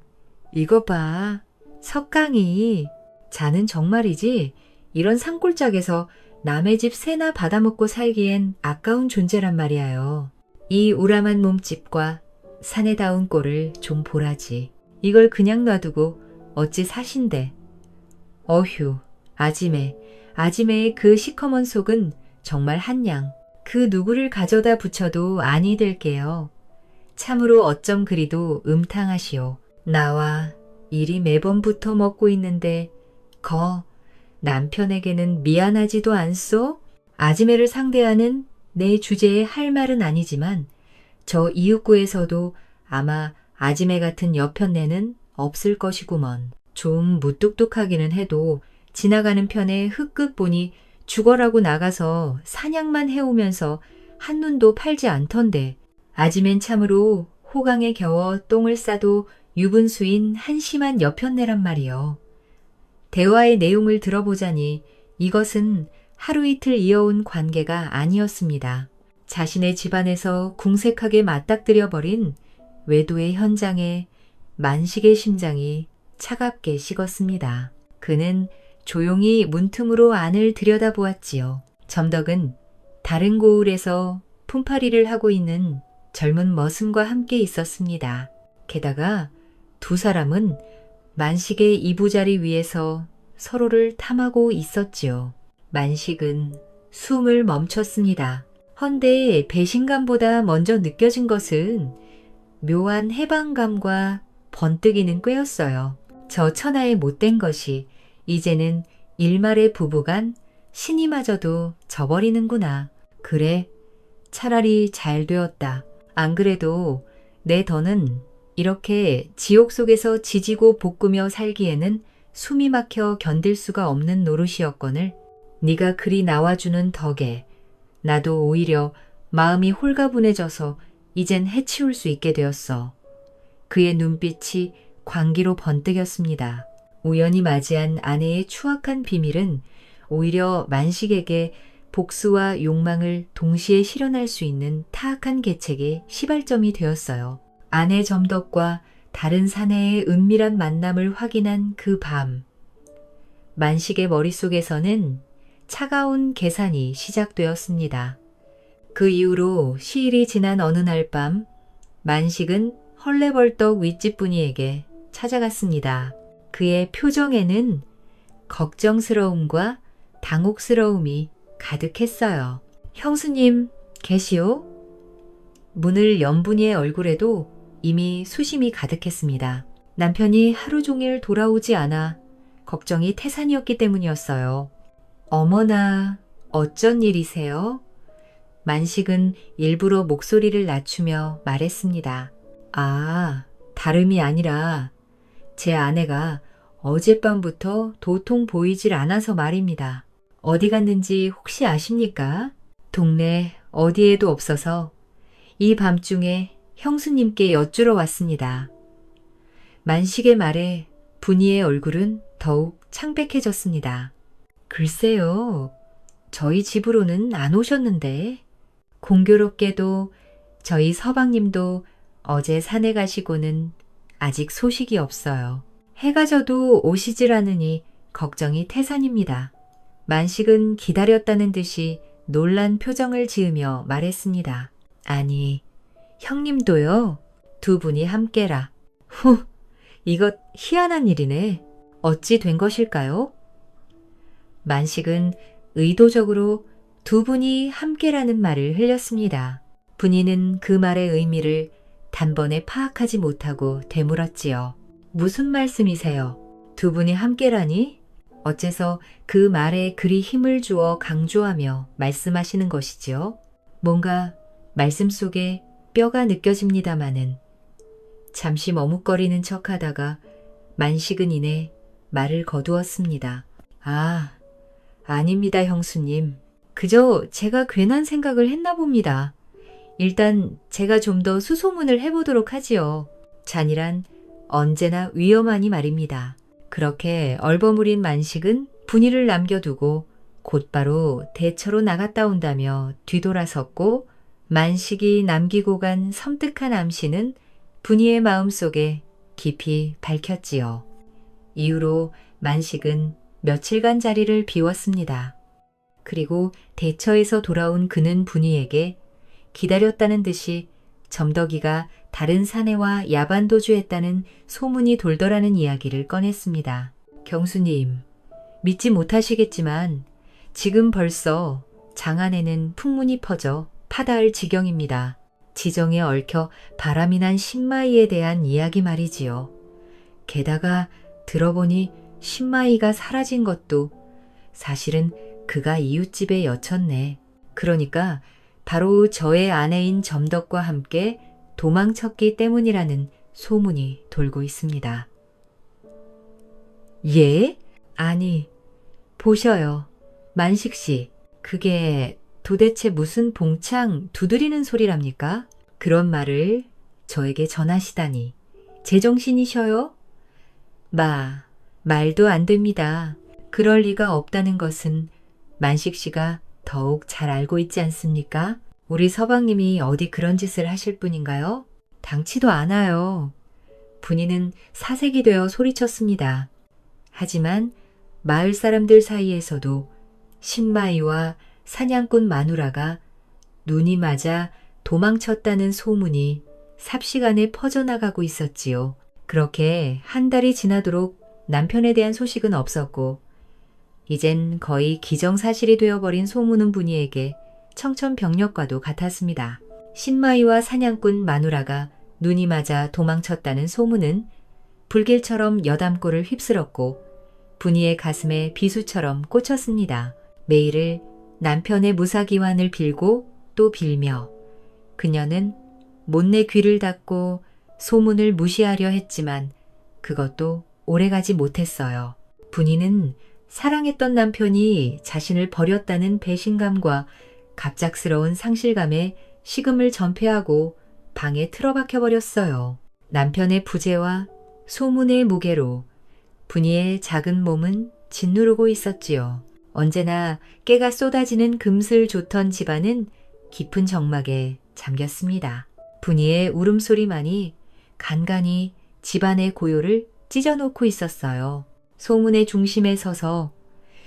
이거 봐. 석강이. 자는 정말이지 이런 산골짜기에서 남의 집 새나 받아먹고 살기엔 아까운 존재란 말이에요. 이 우람한 몸집과 사내다운 꼴을 좀 보라지. 이걸 그냥 놔두고 어찌 사신대. 어휴, 아지매의 그 시커먼 속은 정말 한양. 그 누구를 가져다 붙여도 아니 될게요. 참으로 어쩜 그리도 음탕하시오. 나와 일이 매번 붙어 먹고 있는데 남편에게는 미안하지도 않소? 아지매를 상대하는 내 주제에 할 말은 아니지만 저 이윽고에서도 아마 아지매 같은 여편네는 없을 것이구먼. 좀 무뚝뚝하기는 해도 지나가는 편에 흙끝 보니 죽어라고 나가서 사냥만 해오면서 한눈도 팔지 않던데 아지맨 참으로 호강에 겨워 똥을 싸도 유분수인 한심한 여편네란 말이요. 대화의 내용을 들어보자니 이것은 하루 이틀 이어온 관계가 아니었습니다. 자신의 집안에서 궁색하게 맞닥뜨려버린 외도의 현장에 만식의 심장이 차갑게 식었습니다. 그는 조용히 문틈으로 안을 들여다보았지요. 점덕은 다른 고을에서 품팔이를 하고 있는 젊은 머슴과 함께 있었습니다. 게다가 두 사람은 만식의 이부자리 위에서 서로를 탐하고 있었지요. 만식은 숨을 멈췄습니다. 헌데 배신감보다 먼저 느껴진 것은 묘한 해방감과 번뜩이는 꾀였어요. 저 천하의 못된 것이 이제는 일말의 부부간 신이마저도 져버리는구나. 그래, 차라리 잘 되었다. 안 그래도 내 더는 이렇게 지옥 속에서 지지고 볶으며 살기에는 숨이 막혀 견딜 수가 없는 노릇이었거늘 네가 그리 나와주는 덕에 나도 오히려 마음이 홀가분해져서 이젠 해치울 수 있게 되었어. 그의 눈빛이 광기로 번뜩였습니다. 우연히 맞이한 아내의 추악한 비밀은 오히려 만식에게 복수와 욕망을 동시에 실현할 수 있는 타악한 계책의 시발점이 되었어요. 아내 점덕과 다른 사내의 은밀한 만남을 확인한 그 밤, 만식의 머릿속에서는 차가운 계산이 시작되었습니다. 그 이후로 시일이 지난 어느 날 밤, 만식은 헐레벌떡 윗집분이에게 찾아갔습니다. 그의 표정에는 걱정스러움과 당혹스러움이 가득했어요. 형수님, 계시오? 문을 연 분이의 얼굴에도 이미 수심이 가득했습니다. 남편이 하루 종일 돌아오지 않아 걱정이 태산이었기 때문이었어요. 어머나, 어쩐 일이세요? 만식은 일부러 목소리를 낮추며 말했습니다. 아, 다름이 아니라 제 아내가 어젯밤부터 도통 보이질 않아서 말입니다. 어디 갔는지 혹시 아십니까? 동네 어디에도 없어서 이 밤중에 형수님께 여쭈러 왔습니다. 만식의 말에 분이의 얼굴은 더욱 창백해졌습니다. 글쎄요, 저희 집으로는 안 오셨는데. 공교롭게도 저희 서방님도 어제 산에 가시고는 아직 소식이 없어요. 해가 져도 오시질 않으니 걱정이 태산입니다. 만식은 기다렸다는 듯이 놀란 표정을 지으며 말했습니다. 아니, 형님도요? 두 분이 함께라. 후, 이것 희한한 일이네. 어찌 된 것일까요? 만식은 의도적으로 두 분이 함께라는 말을 흘렸습니다. 분이는 그 말의 의미를 단번에 파악하지 못하고 되물었지요. 무슨 말씀이세요? 두 분이 함께라니? 어째서 그 말에 그리 힘을 주어 강조하며 말씀하시는 것이지요? 뭔가 말씀 속에 뼈가 느껴집니다마는 잠시 머뭇거리는 척하다가 만식은 이내 말을 거두었습니다. 아, 아닙니다, 형수님. 그저 제가 괜한 생각을 했나 봅니다. 일단 제가 좀 더 수소문을 해보도록 하지요. 잔이란 언제나 위험하니 말입니다. 그렇게 얼버무린 만식은 분이를 남겨두고 곧바로 대처로 나갔다 온다며 뒤돌아섰고 만식이 남기고 간 섬뜩한 암시는 분이의 마음속에 깊이 밝혔지요. 이후로 만식은 며칠간 자리를 비웠습니다. 그리고 대처에서 돌아온 그는 분이에게 기다렸다는 듯이 점덕이가 다른 사내와 야반도주했다는 소문이 돌더라는 이야기를 꺼냈습니다. 경수님, 믿지 못하시겠지만 지금 벌써 장안에는 풍문이 퍼져 파다할 지경입니다. 지정에 얽혀 바람이 난 신마이에 대한 이야기 말이지요. 게다가 들어보니 신마이가 사라진 것도 사실은 그가 이웃집에 여쳤네. 그러니까 바로 저의 아내인 점덕과 함께 도망쳤기 때문이라는 소문이 돌고 있습니다. 예? 아니, 보셔요. 만식씨, 그게 도대체 무슨 봉창 두드리는 소리랍니까? 그런 말을 저에게 전하시다니. 제정신이셔요? 말도 안 됩니다. 그럴 리가 없다는 것은 만식씨가 더욱 잘 알고 있지 않습니까? 우리 서방님이 어디 그런 짓을 하실 분인가요? 당치도 않아요. 분이는 사색이 되어 소리쳤습니다. 하지만 마을 사람들 사이에서도 신마이와 사냥꾼 마누라가 눈이 맞아 도망쳤다는 소문이 삽시간에 퍼져나가고 있었지요. 그렇게 한 달이 지나도록 남편에 대한 소식은 없었고 이젠 거의 기정사실이 되어버린 소문은 분이에게 청천벽력과도 같았습니다. 신마이와 사냥꾼 마누라가 눈이 맞아 도망쳤다는 소문은 불길처럼 여담골을 휩쓸었고 분이의 가슴에 비수처럼 꽂혔습니다. 매일을 남편의 무사기환을 빌고 또 빌며 그녀는 못내 귀를 닫고 소문을 무시하려 했지만 그것도 오래가지 못했어요. 분이는 사랑했던 남편이 자신을 버렸다는 배신감과 갑작스러운 상실감에 식음을 전폐하고 방에 틀어박혀 버렸어요. 남편의 부재와 소문의 무게로 분이의 작은 몸은 짓누르고 있었지요. 언제나 깨가 쏟아지는 금슬 좋던 집안은 깊은 정막에 잠겼습니다. 분이의 울음소리만이 간간히 집안의 고요를 찢어놓고 있었어요. 소문의 중심에 서서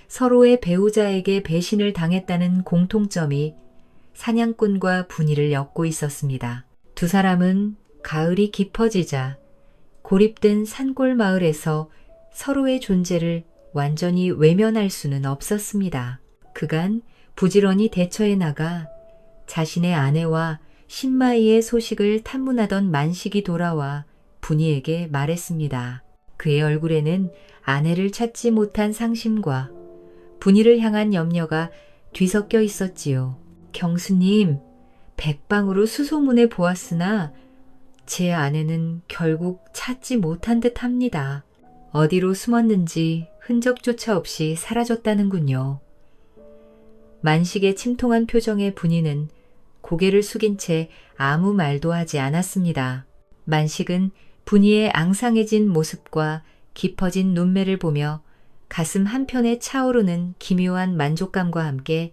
서로의 배우자에게 배신을 당했다는 공통점이 사냥꾼과 분이를 엮고 있었습니다. 두 사람은 가을이 깊어지자 고립된 산골 마을에서 서로의 존재를 완전히 외면할 수는 없었습니다. 그간 부지런히 대처해 나가 자신의 아내와 신마이의 소식을 탐문하던 만식이 돌아와 분이에게 말했습니다. 그의 얼굴에는 아내를 찾지 못한 상심과 분이를 향한 염려가 뒤섞여 있었지요. 경수님, 백방으로 수소문해 보았으나 제 아내는 결국 찾지 못한 듯 합니다. 어디로 숨었는지 흔적조차 없이 사라졌다는군요. 만식의 침통한 표정의 분이는 고개를 숙인 채 아무 말도 하지 않았습니다. 만식은 분이의 앙상해진 모습과 깊어진 눈매를 보며 가슴 한편에 차오르는 기묘한 만족감과 함께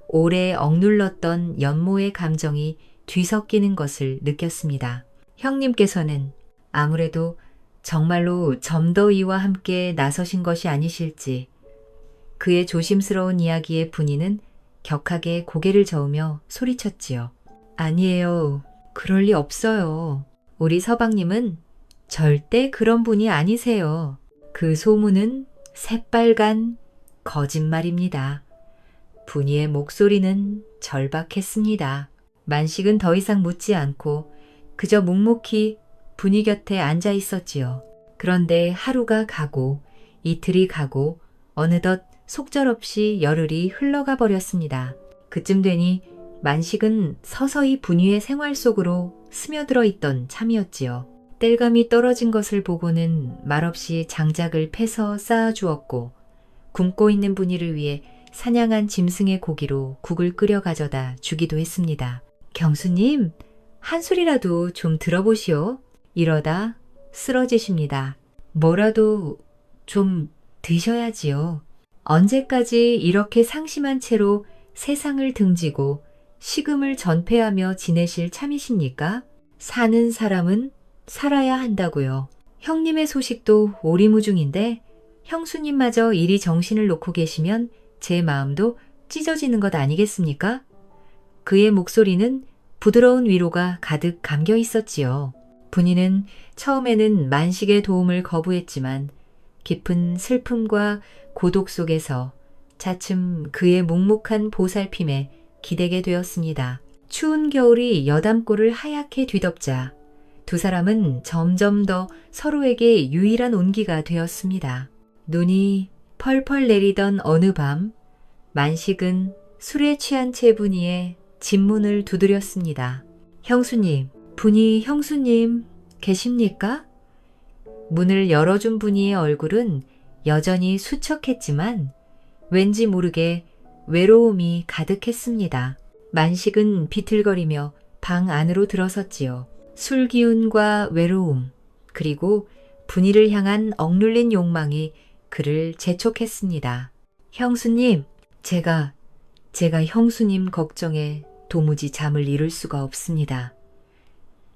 오래 억눌렀던 연모의 감정이 뒤섞이는 것을 느꼈습니다. 형님께서는 아무래도 정말로 점더위와 함께 나서신 것이 아니실지 그의 조심스러운 이야기에 분이는 격하게 고개를 저으며 소리쳤지요. 아니에요. 그럴 리 없어요. 우리 서방님은 절대 그런 분이 아니세요. 그 소문은 새빨간 거짓말입니다. 분이의 목소리는 절박했습니다. 만식은 더 이상 묻지 않고 그저 묵묵히 분이 곁에 앉아 있었지요. 그런데 하루가 가고 이틀이 가고 어느덧 속절없이 열흘이 흘러가 버렸습니다. 그쯤 되니 만식은 서서히 분이의 생활 속으로 스며들어 있던 참이었지요. 땔감이 떨어진 것을 보고는 말없이 장작을 패서 쌓아주었고 굶고 있는 분이를 위해 사냥한 짐승의 고기로 국을 끓여 가져다 주기도 했습니다. 경수님, 한 소리라도 좀 들어보시오. 이러다 쓰러지십니다. 뭐라도 좀 드셔야지요. 언제까지 이렇게 상심한 채로 세상을 등지고 식음을 전폐하며 지내실 참이십니까? 사는 사람은 살아야 한다고요. 형님의 소식도 오리무중인데 형수님마저 이리 정신을 놓고 계시면 제 마음도 찢어지는 것 아니겠습니까? 그의 목소리는 부드러운 위로가 가득 감겨 있었지요. 분이는 처음에는 만식의 도움을 거부했지만 깊은 슬픔과 고독 속에서 차츰 그의 묵묵한 보살핌에 기대게 되었습니다. 추운 겨울이 여담골을 하얗게 뒤덮자 두 사람은 점점 더 서로에게 유일한 온기가 되었습니다. 눈이 펄펄 내리던 어느 밤, 만식은 술에 취한 채 분이의 집문을 두드렸습니다. 형수님, 분이 형수님 계십니까? 문을 열어준 분이의 얼굴은 여전히 수척했지만 왠지 모르게 외로움이 가득했습니다. 만식은 비틀거리며 방 안으로 들어섰지요. 술 기운과 외로움, 그리고 분이를 향한 억눌린 욕망이 그를 재촉했습니다. 형수님, 제가 형수님 걱정에 도무지 잠을 이룰 수가 없습니다.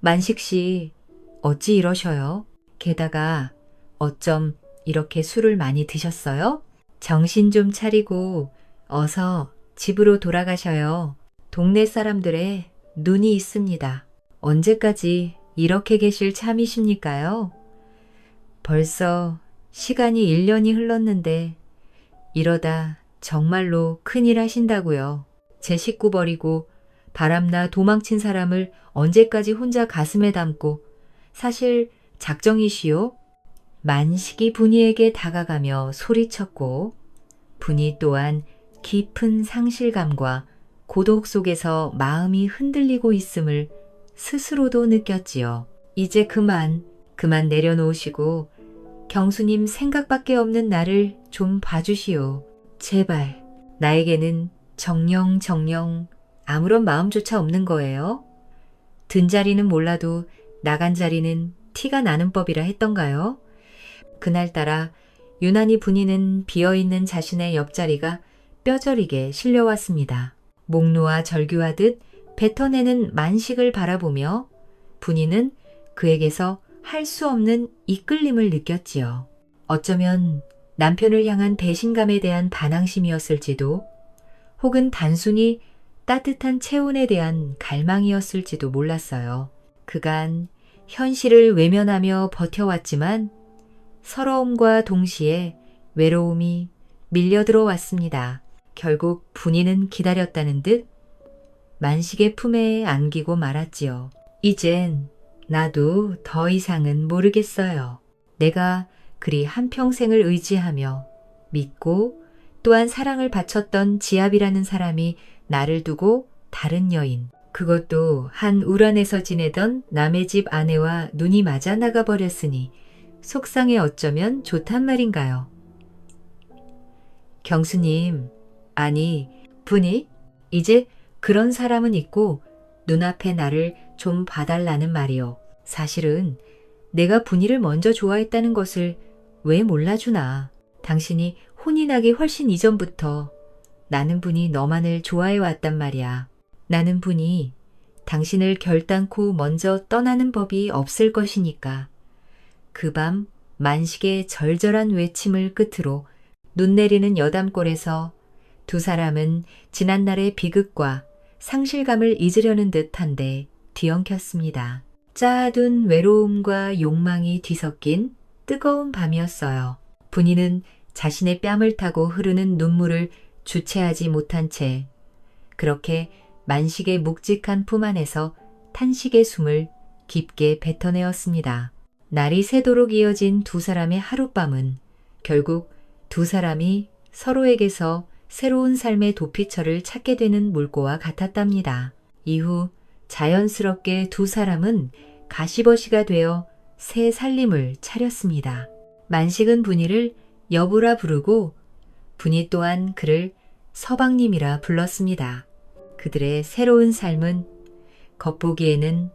만식 씨, 어찌 이러셔요? 게다가 어쩜 이렇게 술을 많이 드셨어요? 정신 좀 차리고 어서 집으로 돌아가셔요. 동네 사람들의 눈이 있습니다. 언제까지 이렇게 계실 참이십니까요? 벌써 시간이 1년이 흘렀는데 이러다 정말로 큰일 하신다고요. 제 식구 버리고 바람나 도망친 사람을 언제까지 혼자 가슴에 담고 사실 작정이시오? 만식이 분이에게 다가가며 소리쳤고 분이 또한 깊은 상실감과 고독 속에서 마음이 흔들리고 있음을 스스로도 느꼈지요. 이제 그만 내려놓으시고 경수님 생각밖에 없는 나를 좀 봐주시오. 제발. 나에게는 정녕 아무런 마음조차 없는 거예요. 든 자리는 몰라도 나간 자리는 티가 나는 법이라 했던가요? 그날따라 유난히 분이는 비어있는 자신의 옆자리가 뼈저리게 실려왔습니다. 목 놓아 절규하듯 뱉어내는 만식을 바라보며 분이는 그에게서 할 수 없는 이끌림을 느꼈지요. 어쩌면 남편을 향한 배신감에 대한 반항심이었을지도 혹은 단순히 따뜻한 체온에 대한 갈망이었을지도 몰랐어요. 그간 현실을 외면하며 버텨왔지만 서러움과 동시에 외로움이 밀려들어 왔습니다. 결국 분이는 기다렸다는 듯 만식의 품에 안기고 말았지요. 이젠 나도 더 이상은 모르겠어요. 내가 그리 한평생을 의지하며 믿고 또한 사랑을 바쳤던 지압이라는 사람이 나를 두고 다른 여인, 그것도 한 우란에서 지내던 남의 집 아내와 눈이 맞아 나가버렸으니 속상해 어쩌면 좋단 말인가요? 경수님, 아니 분이 이제 그런 사람은 있고 눈앞에 나를 좀 봐달라는 말이요. 사실은 내가 분이를 먼저 좋아했다는 것을 왜 몰라주나. 당신이 혼이 나기 훨씬 이전부터 나는 분이 너만을 좋아해왔단 말이야. 나는 분이 당신을 결단코 먼저 떠나는 법이 없을 것이니까. 그 밤 만식의 절절한 외침을 끝으로 눈 내리는 여담골에서 두 사람은 지난날의 비극과 상실감을 잊으려는 듯한데 뒤엉켰습니다. 짜둔 외로움과 욕망이 뒤섞인 뜨거운 밤이었어요. 분이는 자신의 뺨을 타고 흐르는 눈물을 주체하지 못한 채 그렇게 만식의 묵직한 품 안에서 탄식의 숨을 깊게 뱉어내었습니다. 날이 새도록 이어진 두 사람의 하룻밤은 결국 두 사람이 서로에게서 새로운 삶의 도피처를 찾게 되는 물꼬와 같았답니다. 이후 자연스럽게 두 사람은 가시버시가 되어 새 살림을 차렸습니다. 만식은 분이를 여보라 부르고 분이 또한 그를 서방님이라 불렀습니다. 그들의 새로운 삶은 겉보기에는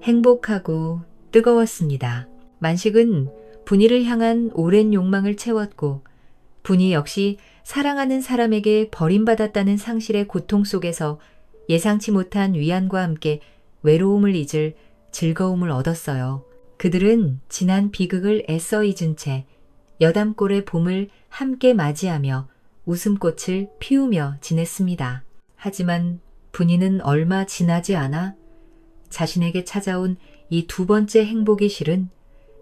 행복하고 뜨거웠습니다. 만식은 분이를 향한 오랜 욕망을 채웠고 분이 역시 사랑하는 사람에게 버림받았다는 상실의 고통 속에서 예상치 못한 위안과 함께 외로움을 잊을 즐거움을 얻었어요. 그들은 지난 비극을 애써 잊은 채 여담골의 봄을 함께 맞이하며 웃음꽃을 피우며 지냈습니다. 하지만 분이는 얼마 지나지 않아 자신에게 찾아온 이 두 번째 행복의 실은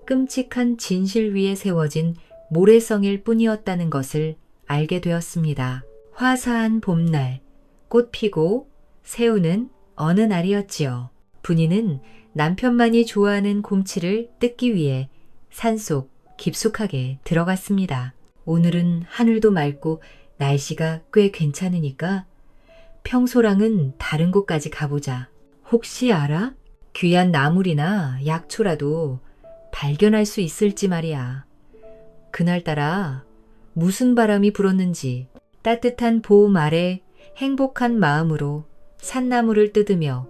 끔찍한 진실 위에 세워진 모래성일 뿐이었다는 것을 알게 되었습니다. 화사한 봄날, 꽃 피고 새우는 어느 날이었지요. 분이는 남편만이 좋아하는 곰치를 뜯기 위해 산속 깊숙하게 들어갔습니다. 오늘은 하늘도 맑고 날씨가 꽤 괜찮으니까 평소랑은 다른 곳까지 가보자. 혹시 알아? 귀한 나물이나 약초라도 발견할 수 있을지 말이야. 그날따라 무슨 바람이 불었는지 따뜻한 봄 아래 행복한 마음으로 산나물을 뜯으며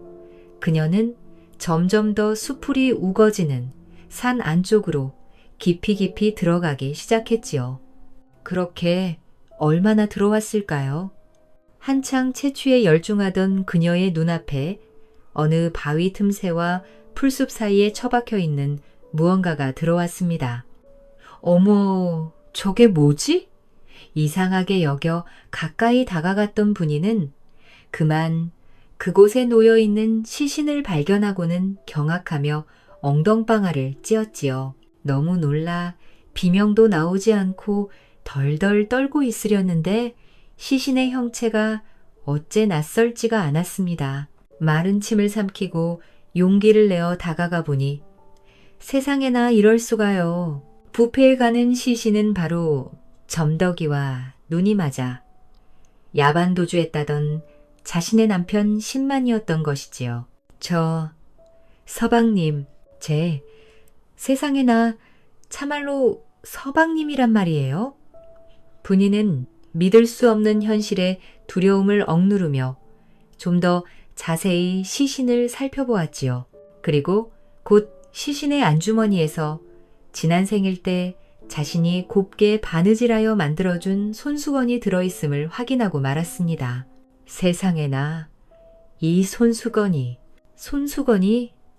그녀는 점점 더 수풀이 우거지는 산 안쪽으로 깊이 들어가기 시작했지요. 그렇게 얼마나 들어왔을까요? 한창 채취에 열중하던 그녀의 눈앞에 어느 바위 틈새와 풀숲 사이에 처박혀 있는 무언가가 들어왔습니다. 어머, 저게 뭐지? 이상하게 여겨 가까이 다가갔던 분이는 그만 그곳에 놓여있는 시신을 발견하고는 경악하며 엉덩방아를 찧었지요. 너무 놀라 비명도 나오지 않고 덜덜 떨고 있으려는데 시신의 형체가 어째 낯설지가 않았습니다. 마른 침을 삼키고 용기를 내어 다가가 보니 세상에나 이럴 수가요. 부페에 가는 시신은 바로 점덕이와 눈이 맞아 야반도주했다던 자신의 남편 신만이었던 것이지요. 저 서방님, 제 세상에나 참말로 서방님이란 말이에요. 분이는 믿을 수 없는 현실에 두려움을 억누르며 좀 더 자세히 시신을 살펴보았지요. 그리고 곧 시신의 안주머니에서 지난 생일 때 자신이 곱게 바느질하여 만들어준 손수건이 들어있음을 확인하고 말았습니다. 세상에나 이 손수건이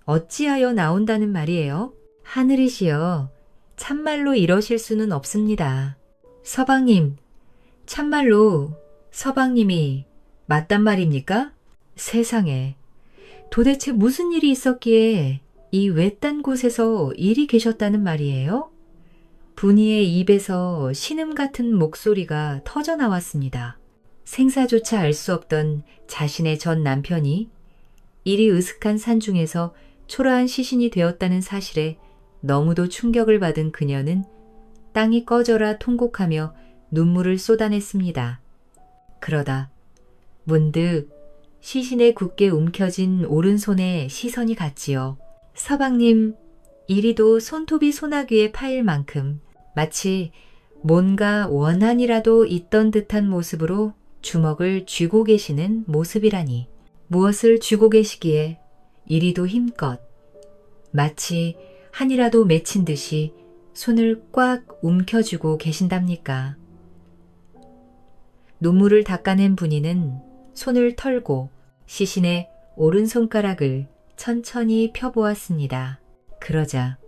어찌하여 나온다는 말이에요? 하늘이시여, 참말로 이러실 수는 없습니다. 서방님, 참말로 서방님이 맞단 말입니까? 세상에, 도대체 무슨 일이 있었기에 이 외딴 곳에서 이리 계셨다는 말이에요? 분이의 입에서 신음 같은 목소리가 터져 나왔습니다. 생사조차 알 수 없던 자신의 전 남편이 이리 으슥한 산중에서 초라한 시신이 되었다는 사실에 너무도 충격을 받은 그녀는 땅이 꺼져라 통곡하며 눈물을 쏟아냈습니다. 그러다 문득 시신에 굳게 움켜진 오른손에 시선이 갔지요. 서방님, 이리도 손톱이 소나귀에 파일 만큼 마치 뭔가 원한이라도 있던 듯한 모습으로 주먹을 쥐고 계시는 모습이라니. 무엇을 쥐고 계시기에 이리도 힘껏 마치 한이라도 맺힌 듯이 손을 꽉 움켜쥐고 계신답니까? 눈물을 닦아낸 분이는 손을 털고 시신의 오른손가락을 천천히 펴보았습니다. 그러자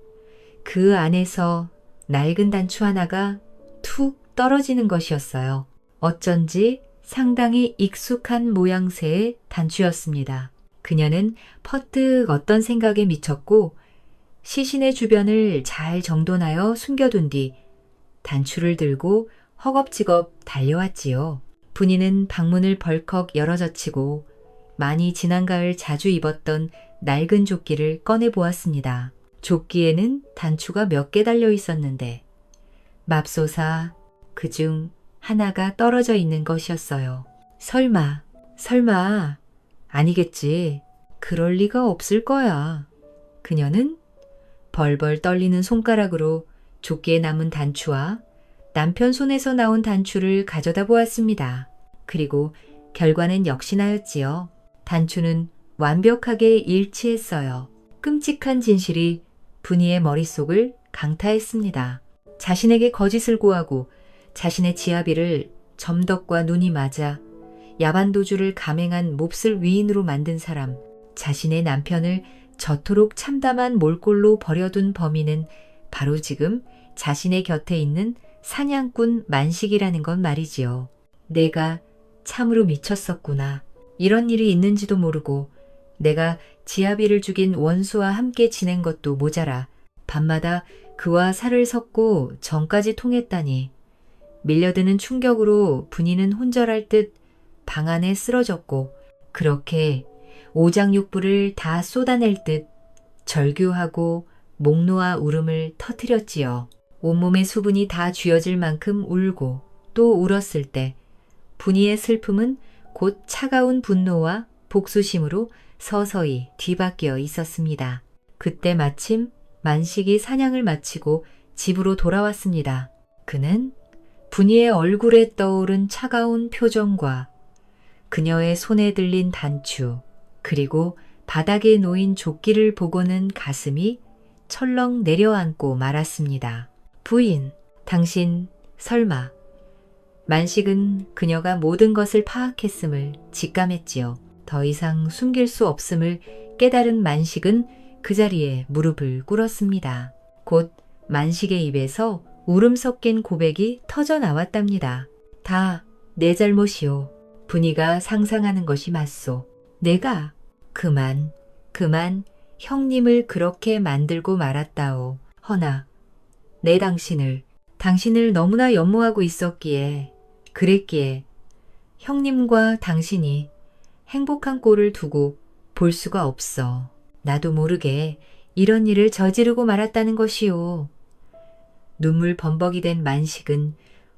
그 안에서 낡은 단추 하나가 툭 떨어지는 것이었어요. 어쩐지 상당히 익숙한 모양새의 단추였습니다. 그녀는 퍼뜩 어떤 생각에 미쳤고 시신의 주변을 잘 정돈하여 숨겨둔 뒤 단추를 들고 허겁지겁 달려왔지요. 분이는 방문을 벌컥 열어젖히고 많이 지난 가을 자주 입었던 낡은 조끼를 꺼내보았습니다. 조끼에는 단추가 몇 개 달려 있었는데 맙소사 그중 하나가 떨어져 있는 것이었어요. 설마 아니겠지. 그럴 리가 없을 거야. 그녀는 벌벌 떨리는 손가락으로 조끼에 남은 단추와 남편 손에서 나온 단추를 가져다 보았습니다. 그리고 결과는 역시나였지요. 단추는 완벽하게 일치했어요. 끔찍한 진실이 분이의 머릿속을 강타했습니다. 자신에게 거짓을 고하고 자신의 지아비를 점덕과 눈이 맞아 야반도주를 감행한 몹쓸 위인으로 만든 사람, 자신의 남편을 저토록 참담한 몰골로 버려둔 범인은 바로 지금 자신의 곁에 있는 사냥꾼 만식이라는 건 말이지요. 내가 참으로 미쳤었구나. 이런 일이 있는지도 모르고 내가 지아비를 죽인 원수와 함께 지낸 것도 모자라 밤마다 그와 살을 섞고 정까지 통했다니. 밀려드는 충격으로 분이는 혼절할 듯 방 안에 쓰러졌고 그렇게 오장육부를 다 쏟아낼 듯 절규하고 목 놓아 울음을 터뜨렸지요. 온몸의 수분이 다 쥐어질 만큼 울고 또 울었을 때 분이의 슬픔은 곧 차가운 분노와 복수심으로 서서히 뒤바뀌어 있었습니다. 그때 마침 만식이 사냥을 마치고 집으로 돌아왔습니다. 그는 분이의 얼굴에 떠오른 차가운 표정과 그녀의 손에 들린 단추, 그리고 바닥에 놓인 조끼를 보고는 가슴이 철렁 내려앉고 말았습니다. 부인, 당신 설마. 만식은 그녀가 모든 것을 파악했음을 직감했지요. 더 이상 숨길 수 없음을 깨달은 만식은 그 자리에 무릎을 꿇었습니다. 곧 만식의 입에서 울음 섞인 고백이 터져 나왔답니다. 다 내 잘못이오. 분이가 상상하는 것이 맞소. 내가 그만 형님을 그렇게 만들고 말았다오. 허나 내 당신을 너무나 연모하고 있었기에 그랬기에 형님과 당신이 행복한 꼴을 두고 볼 수가 없어. 나도 모르게 이런 일을 저지르고 말았다는 것이오. 눈물 범벅이 된 만식은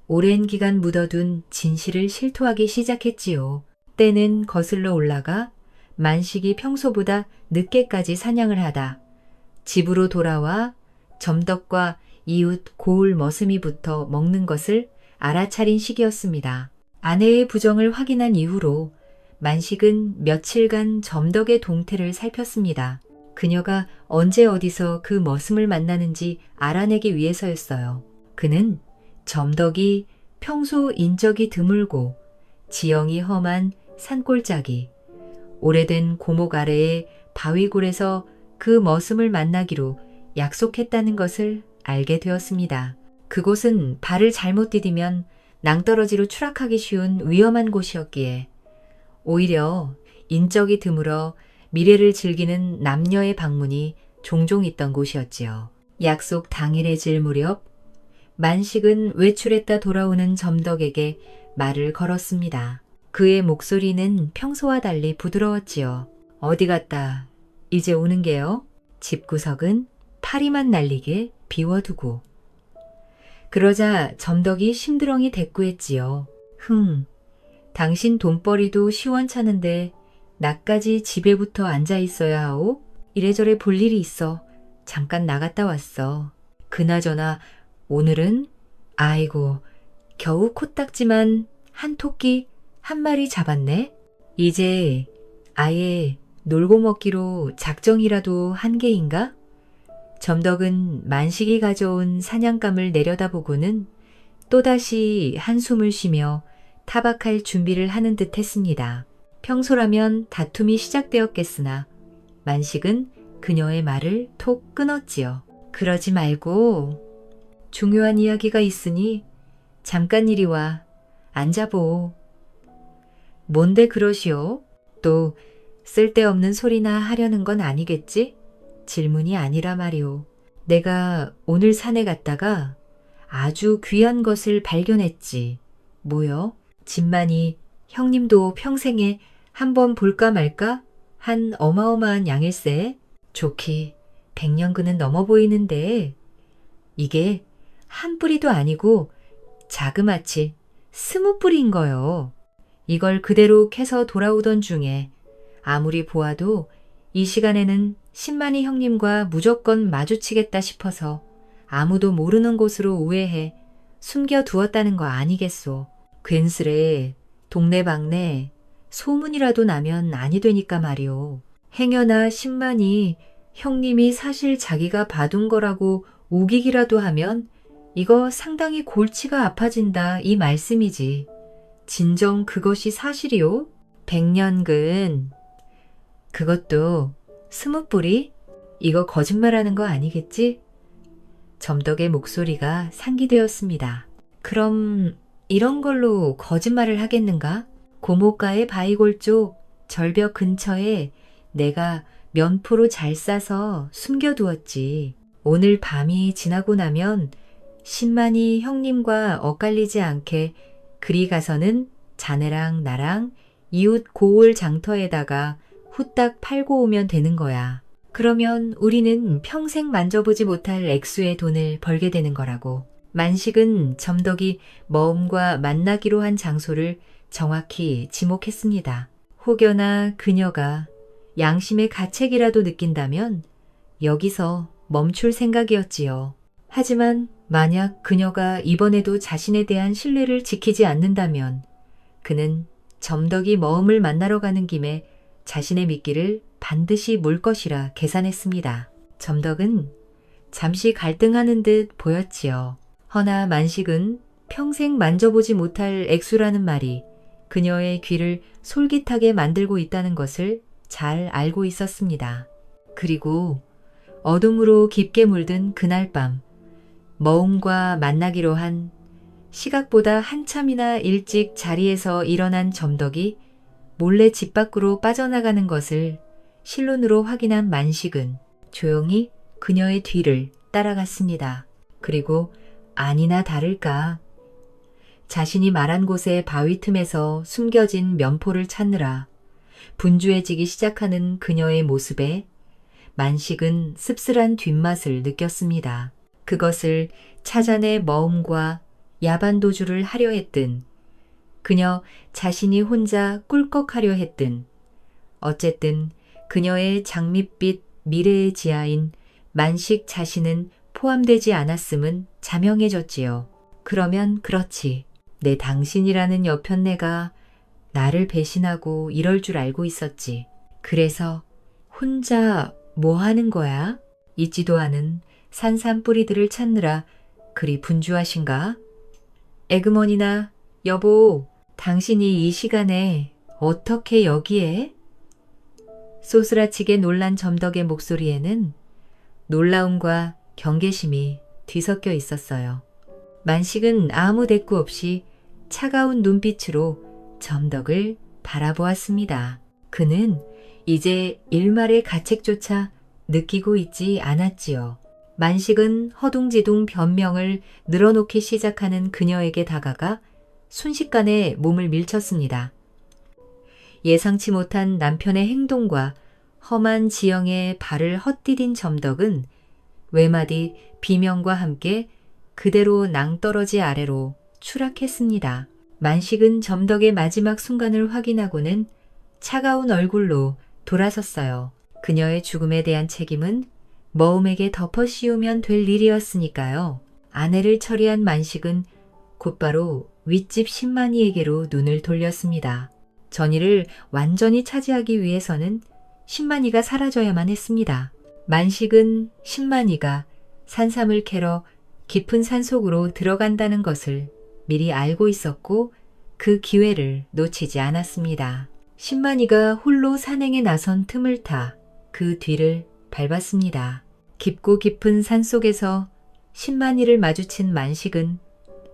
오랜 기간 묻어둔 진실을 실토하기 시작했지요. 때는 거슬러 올라가 만식이 평소보다 늦게까지 사냥을 하다 집으로 돌아와 점덕과 이웃 고을 머슴이부터 먹는 것을 알아차린 시기였습니다. 아내의 부정을 확인한 이후로 만식은 며칠간 점덕의 동태를 살폈습니다. 그녀가 언제 어디서 그 머슴을 만나는지 알아내기 위해서였어요. 그는 점덕이 평소 인적이 드물고 지형이 험한 산골짜기, 오래된 고목 아래의 바위굴에서 그 머슴을 만나기로 약속했다는 것을 알게 되었습니다. 그곳은 발을 잘못 디디면 낭떠러지로 추락하기 쉬운 위험한 곳이었기에 오히려 인적이 드물어 미래를 즐기는 남녀의 방문이 종종 있던 곳이었지요. 약속 당일에 질 무렵 만식은 외출했다 돌아오는 점덕에게 말을 걸었습니다. 그의 목소리는 평소와 달리 부드러웠지요. 어디 갔다 이제 오는 게요? 집구석은 파리만 날리게 비워두고. 그러자 점덕이 심드렁이 대꾸했지요. 당신 돈벌이도 시원찮은데 나까지 집에 붙어 앉아 있어야 하오? 이래저래 볼 일이 있어. 잠깐 나갔다 왔어. 그나저나 오늘은 아이고 겨우 코딱지만 한 토끼 한 마리 잡았네. 이제 아예 놀고 먹기로 작정이라도 한 게인가? 점덕은 만식이 가져온 사냥감을 내려다보고는 또다시 한숨을 쉬며 타박할 준비를 하는 듯 했습니다. 평소라면 다툼이 시작되었겠으나 만식은 그녀의 말을 톡 끊었지요. 그러지 말고 중요한 이야기가 있으니 잠깐 이리 와 앉아보. 뭔데 그러시오? 또 쓸데없는 소리나 하려는 건 아니겠지? 질문이 아니라 말이오. 내가 오늘 산에 갔다가 아주 귀한 것을 발견했지. 뭐요? 집만이 형님도 평생에 한번 볼까 말까 한 어마어마한 양일세. 좋기 100년근은 넘어 보이는데 이게 한 뿌리도 아니고 자그마치 20뿌리인 거요. 이걸 그대로 캐서 돌아오던 중에 아무리 보아도 이 시간에는 신만이 형님과 무조건 마주치겠다 싶어서 아무도 모르는 곳으로 우회해 숨겨두었다는 거 아니겠소. 괜스레 동네방네 소문이라도 나면 아니 되니까 말이오. 행여나 신만이 형님이 사실 자기가 봐둔 거라고 우기기라도 하면 이거 상당히 골치가 아파진다 이 말씀이지. 진정 그것이 사실이오? 100년근. 그것도 20뿌리? 이거 거짓말하는 거 아니겠지? 점덕의 목소리가 상기되었습니다. 그럼 이런 걸로 거짓말을 하겠는가? 고모가의 바위골 쪽 절벽 근처에 내가 면포로 잘 싸서 숨겨두었지. 오늘 밤이 지나고 나면 신만이 형님과 엇갈리지 않게 그리 가서는 자네랑 나랑 이웃 고을 장터에다가 후딱 팔고 오면 되는 거야. 그러면 우리는 평생 만져보지 못할 액수의 돈을 벌게 되는 거라고. 만식은 점덕이 머음과 만나기로 한 장소를 정확히 지목했습니다. 혹여나 그녀가 양심의 가책이라도 느낀다면 여기서 멈출 생각이었지요. 하지만 만약 그녀가 이번에도 자신에 대한 신뢰를 지키지 않는다면 그는 점덕이 머음을 만나러 가는 김에 자신의 미끼를 반드시 물 것이라 계산했습니다. 점덕은 잠시 갈등하는 듯 보였지요. 허나 만식은 평생 만져보지 못할 액수라는 말이 그녀의 귀를 솔깃하게 만들고 있다는 것을 잘 알고 있었습니다. 그리고 어둠으로 깊게 물든 그날 밤 머움과 만나기로 한 시각보다 한참이나 일찍 자리에서 일어난 점덕이 몰래 집 밖으로 빠져나가는 것을 실눈으로 확인한 만식은 조용히 그녀의 뒤를 따라갔습니다. 그리고 아니나 다를까 자신이 말한 곳의 바위 틈에서 숨겨진 면포를 찾느라 분주해지기 시작하는 그녀의 모습에 만식은 씁쓸한 뒷맛을 느꼈습니다. 그것을 찾아내 머움과 야반도주를 하려 했든 그녀 자신이 혼자 꿀꺽하려 했든 어쨌든 그녀의 장밋빛 미래의 지하인 만식 자신은 포함되지 않았음은 자명해졌지요. 그러면 그렇지. 내 당신이라는 여편네가 나를 배신하고 이럴 줄 알고 있었지. 그래서 혼자 뭐 하는 거야? 있지도 않은 산산뿌리들을 찾느라 그리 분주하신가? 에그머니나 여보, 당신이 이 시간에 어떻게 여기에? 쏘스라치게 놀란 점덕의 목소리에는 놀라움과 경계심이 뒤섞여 있었어요. 만식은 아무 대꾸 없이 차가운 눈빛으로 점덕을 바라보았습니다. 그는 이제 일말의 가책조차 느끼고 있지 않았지요. 만식은 허둥지둥 변명을 늘어놓기 시작하는 그녀에게 다가가 순식간에 몸을 밀쳤습니다. 예상치 못한 남편의 행동과 험한 지형에 발을 헛디딘 점덕은 외마디 비명과 함께 그대로 낭떠러지 아래로 추락했습니다. 만식은 점덕의 마지막 순간을 확인하고는 차가운 얼굴로 돌아섰어요. 그녀의 죽음에 대한 책임은 머움에게 덮어 씌우면 될 일이었으니까요. 아내를 처리한 만식은 곧바로 윗집 신만이에게로 눈을 돌렸습니다. 전의를 완전히 차지하기 위해서는 신만이가 사라져야만 했습니다. 만식은 신만이가 산삼을 캐러 깊은 산속으로 들어간다는 것을 미리 알고 있었고 그 기회를 놓치지 않았습니다. 신만이가 홀로 산행에 나선 틈을 타 그 뒤를 밟았습니다. 깊고 깊은 산속에서 신만이를 마주친 만식은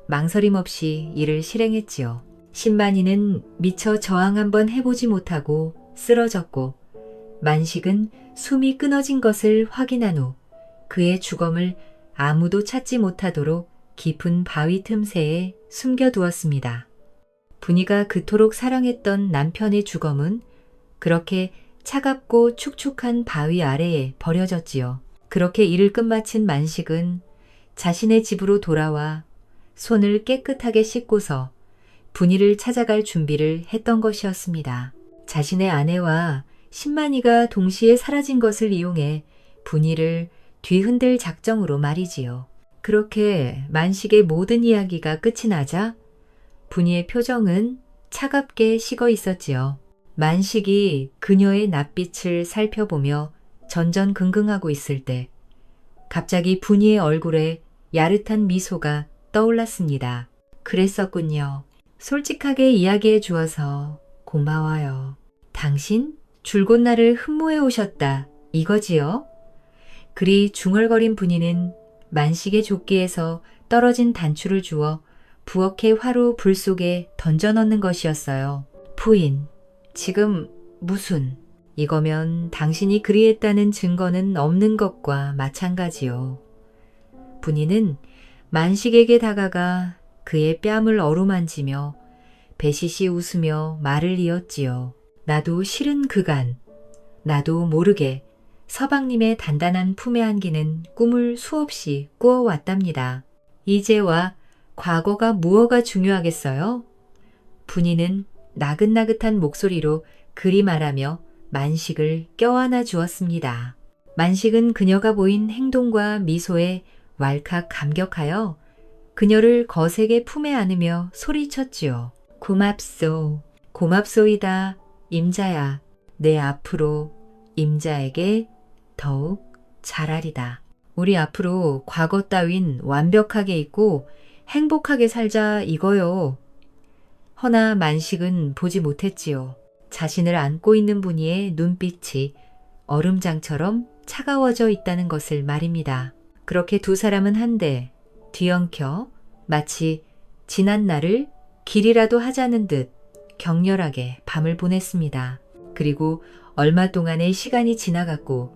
망설임 없이 이를 실행했지요. 신만이는 미처 저항 한번 해보지 못하고 쓰러졌고 만식은 숨이 끊어진 것을 확인한 후 그의 주검을 아무도 찾지 못하도록 깊은 바위 틈새에 숨겨두었습니다. 분이가 그토록 사랑했던 남편의 주검은 그렇게 차갑고 축축한 바위 아래에 버려졌지요. 그렇게 일을 끝마친 만식은 자신의 집으로 돌아와 손을 깨끗하게 씻고서 분이를 찾아갈 준비를 했던 것이었습니다. 자신의 아내와 신만이가 동시에 사라진 것을 이용해 분이를 뒤흔들 작정으로 말이지요. 그렇게 만식의 모든 이야기가 끝이 나자 분이의 표정은 차갑게 식어 있었지요. 만식이 그녀의 낯빛을 살펴보며 전전긍긍하고 있을 때 갑자기 분이의 얼굴에 야릇한 미소가 떠올랐습니다. 그랬었군요. 솔직하게 이야기해 주어서 고마워요. 당신 줄곧 나를 흠모해 오셨다. 이거지요? 그리 중얼거린 분이는 만식의 조끼에서 떨어진 단추를 주워 부엌의 화로 불 속에 던져 넣는 것이었어요. 부인, 지금 무슨... 이거면 당신이 그리했다는 증거는 없는 것과 마찬가지요. 분이는 만식에게 다가가 그의 뺨을 어루만지며 배시시 웃으며 말을 이었지요. 나도 싫은 그간, 나도 모르게 서방님의 단단한 품에 안기는 꿈을 수없이 꾸어왔답니다. 이제와 과거가 무엇가 중요하겠어요? 분이는 나긋나긋한 목소리로 그리 말하며 만식을 껴안아 주었습니다. 만식은 그녀가 보인 행동과 미소에 왈칵 감격하여 그녀를 거세게 품에 안으며 소리쳤지요. 고맙소, 고맙소이다, 임자야. 내 앞으로 임자에게 더욱 잘하리다. 우리 앞으로 과거 따윈 완벽하게 잊고 행복하게 살자 이거요. 허나 만식은 보지 못했지요. 자신을 안고 있는 분이의 눈빛이 얼음장처럼 차가워져 있다는 것을 말입니다. 그렇게 두 사람은 한데 뒤엉켜 마치 지난 날을 길이라도 하자는 듯 격렬하게 밤을 보냈습니다. 그리고 얼마 동안의 시간이 지나갔고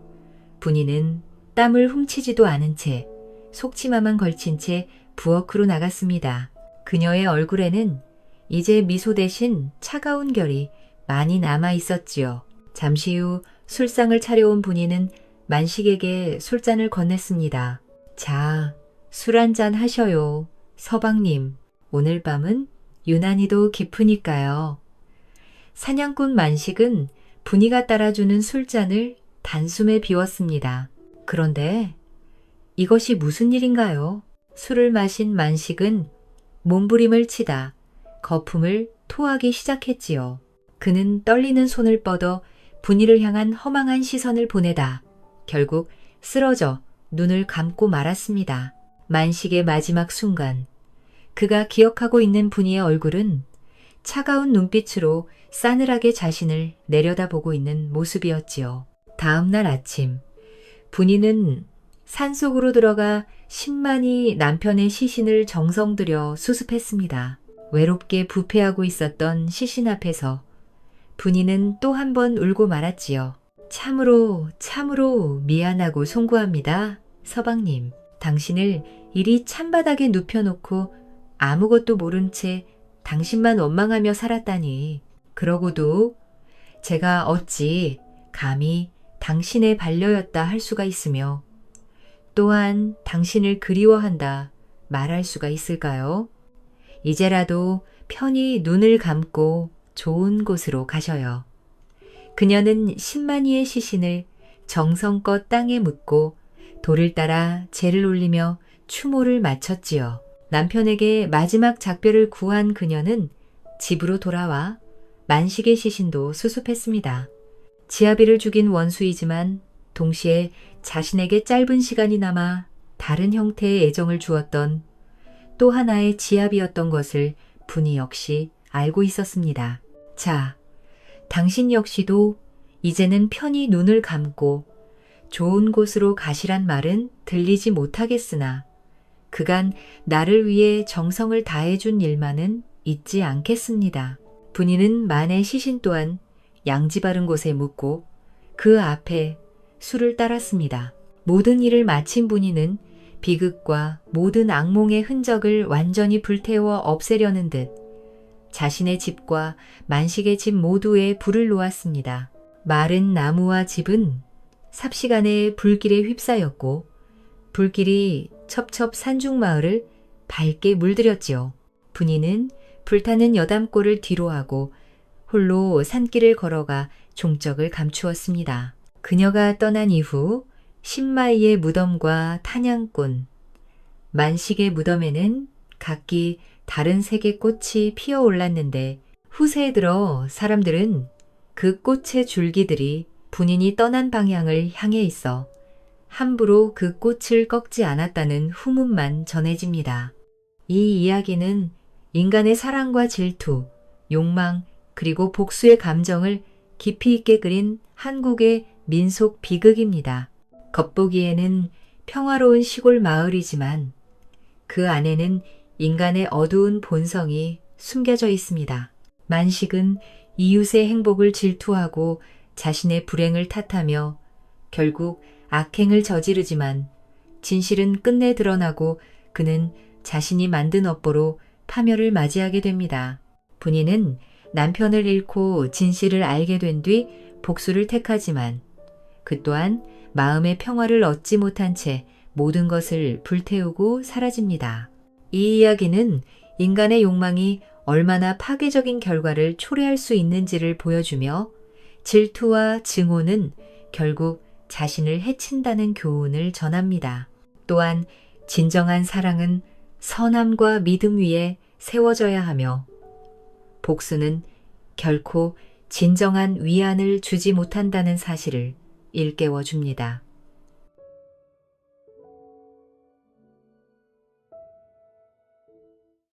분이는 땀을 훔치지도 않은 채 속치마만 걸친 채 부엌으로 나갔습니다. 그녀의 얼굴에는 이제 미소 대신 차가운 결이 많이 남아 있었지요. 잠시 후 술상을 차려온 분이는 만식에게 술잔을 건넸습니다. 자, 술 한잔 하셔요. 서방님, 오늘 밤은 유난히도 깊으니까요. 사냥꾼 만식은 분이가 따라주는 술잔을 단숨에 비웠습니다. 그런데 이것이 무슨 일인가요? 술을 마신 만식은 몸부림을 치다 거품을 토하기 시작했지요. 그는 떨리는 손을 뻗어 분이를 향한 허망한 시선을 보내다 결국 쓰러져 눈을 감고 말았습니다. 만식의 마지막 순간 그가 기억하고 있는 분이의 얼굴은 차가운 눈빛으로 싸늘하게 자신을 내려다보고 있는 모습이었지요. 다음 날 아침 분이는 산속으로 들어가 신만이 남편의 시신을 정성 들여 수습했습니다. 외롭게 부패하고 있었던 시신 앞에서 분이는 또 한 번 울고 말았지요. 참으로 미안하고 송구합니다. 서방님, 당신을 이리 찬바닥에 눕혀놓고 아무것도 모른 채 당신만 원망하며 살았다니. 그러고도 제가 어찌 감히 당신의 반려였다 할 수가 있으며 또한 당신을 그리워한다 말할 수가 있을까요? 이제라도 편히 눈을 감고 좋은 곳으로 가셔요. 그녀는 신만이의 시신을 정성껏 땅에 묻고 돌을 따라 재를 올리며 추모를 마쳤지요. 남편에게 마지막 작별을 구한 그녀는 집으로 돌아와 만식의 시신도 수습했습니다. 지아비를 죽인 원수이지만 동시에 자신에게 짧은 시간이 남아 다른 형태의 애정을 주었던 또 하나의 지아비였던 것을 분이 역시 알고 있었습니다. 자, 당신 역시도 이제는 편히 눈을 감고 좋은 곳으로 가시란 말은 들리지 못하겠으나 그간 나를 위해 정성을 다해준 일만은 잊지 않겠습니다. 분이는 만의 시신 또한 양지 바른 곳에 묻고 그 앞에 술을 따랐습니다. 모든 일을 마친 분이는 비극과 모든 악몽의 흔적을 완전히 불태워 없애려는 듯 자신의 집과 만식의 집 모두에 불을 놓았습니다. 마른 나무와 집은 삽시간에 불길에 휩싸였고 불길이 첩첩 산중마을을 밝게 물들였지요. 분이는 불타는 여담골을 뒤로하고 홀로 산길을 걸어가 종적을 감추었습니다. 그녀가 떠난 이후 신마이의 무덤과 탄양꾼, 만식의 무덤에는 각기 다른 색의 꽃이 피어올랐는데 후세에 들어 사람들은 그 꽃의 줄기들이 분인이 떠난 방향을 향해 있어 함부로 그 꽃을 꺾지 않았다는 후문만 전해집니다. 이 이야기는 인간의 사랑과 질투, 욕망, 그리고 복수의 감정을 깊이 있게 그린 한국의 민속 비극입니다. 겉보기에는 평화로운 시골 마을이지만 그 안에는 인간의 어두운 본성이 숨겨져 있습니다. 만식은 이웃의 행복을 질투하고 자신의 불행을 탓하며 결국 악행을 저지르지만 진실은 끝내 드러나고 그는 자신이 만든 업보로 파멸을 맞이하게 됩니다. 분이는 남편을 잃고 진실을 알게 된 뒤 복수를 택하지만 그 또한 마음의 평화를 얻지 못한 채 모든 것을 불태우고 사라집니다. 이 이야기는 인간의 욕망이 얼마나 파괴적인 결과를 초래할 수 있는지를 보여주며 질투와 증오는 결국 자신을 해친다는 교훈을 전합니다. 또한 진정한 사랑은 선함과 믿음 위에 세워져야 하며 복수는 결코 진정한 위안을 주지 못한다는 사실을 일깨워 줍니다.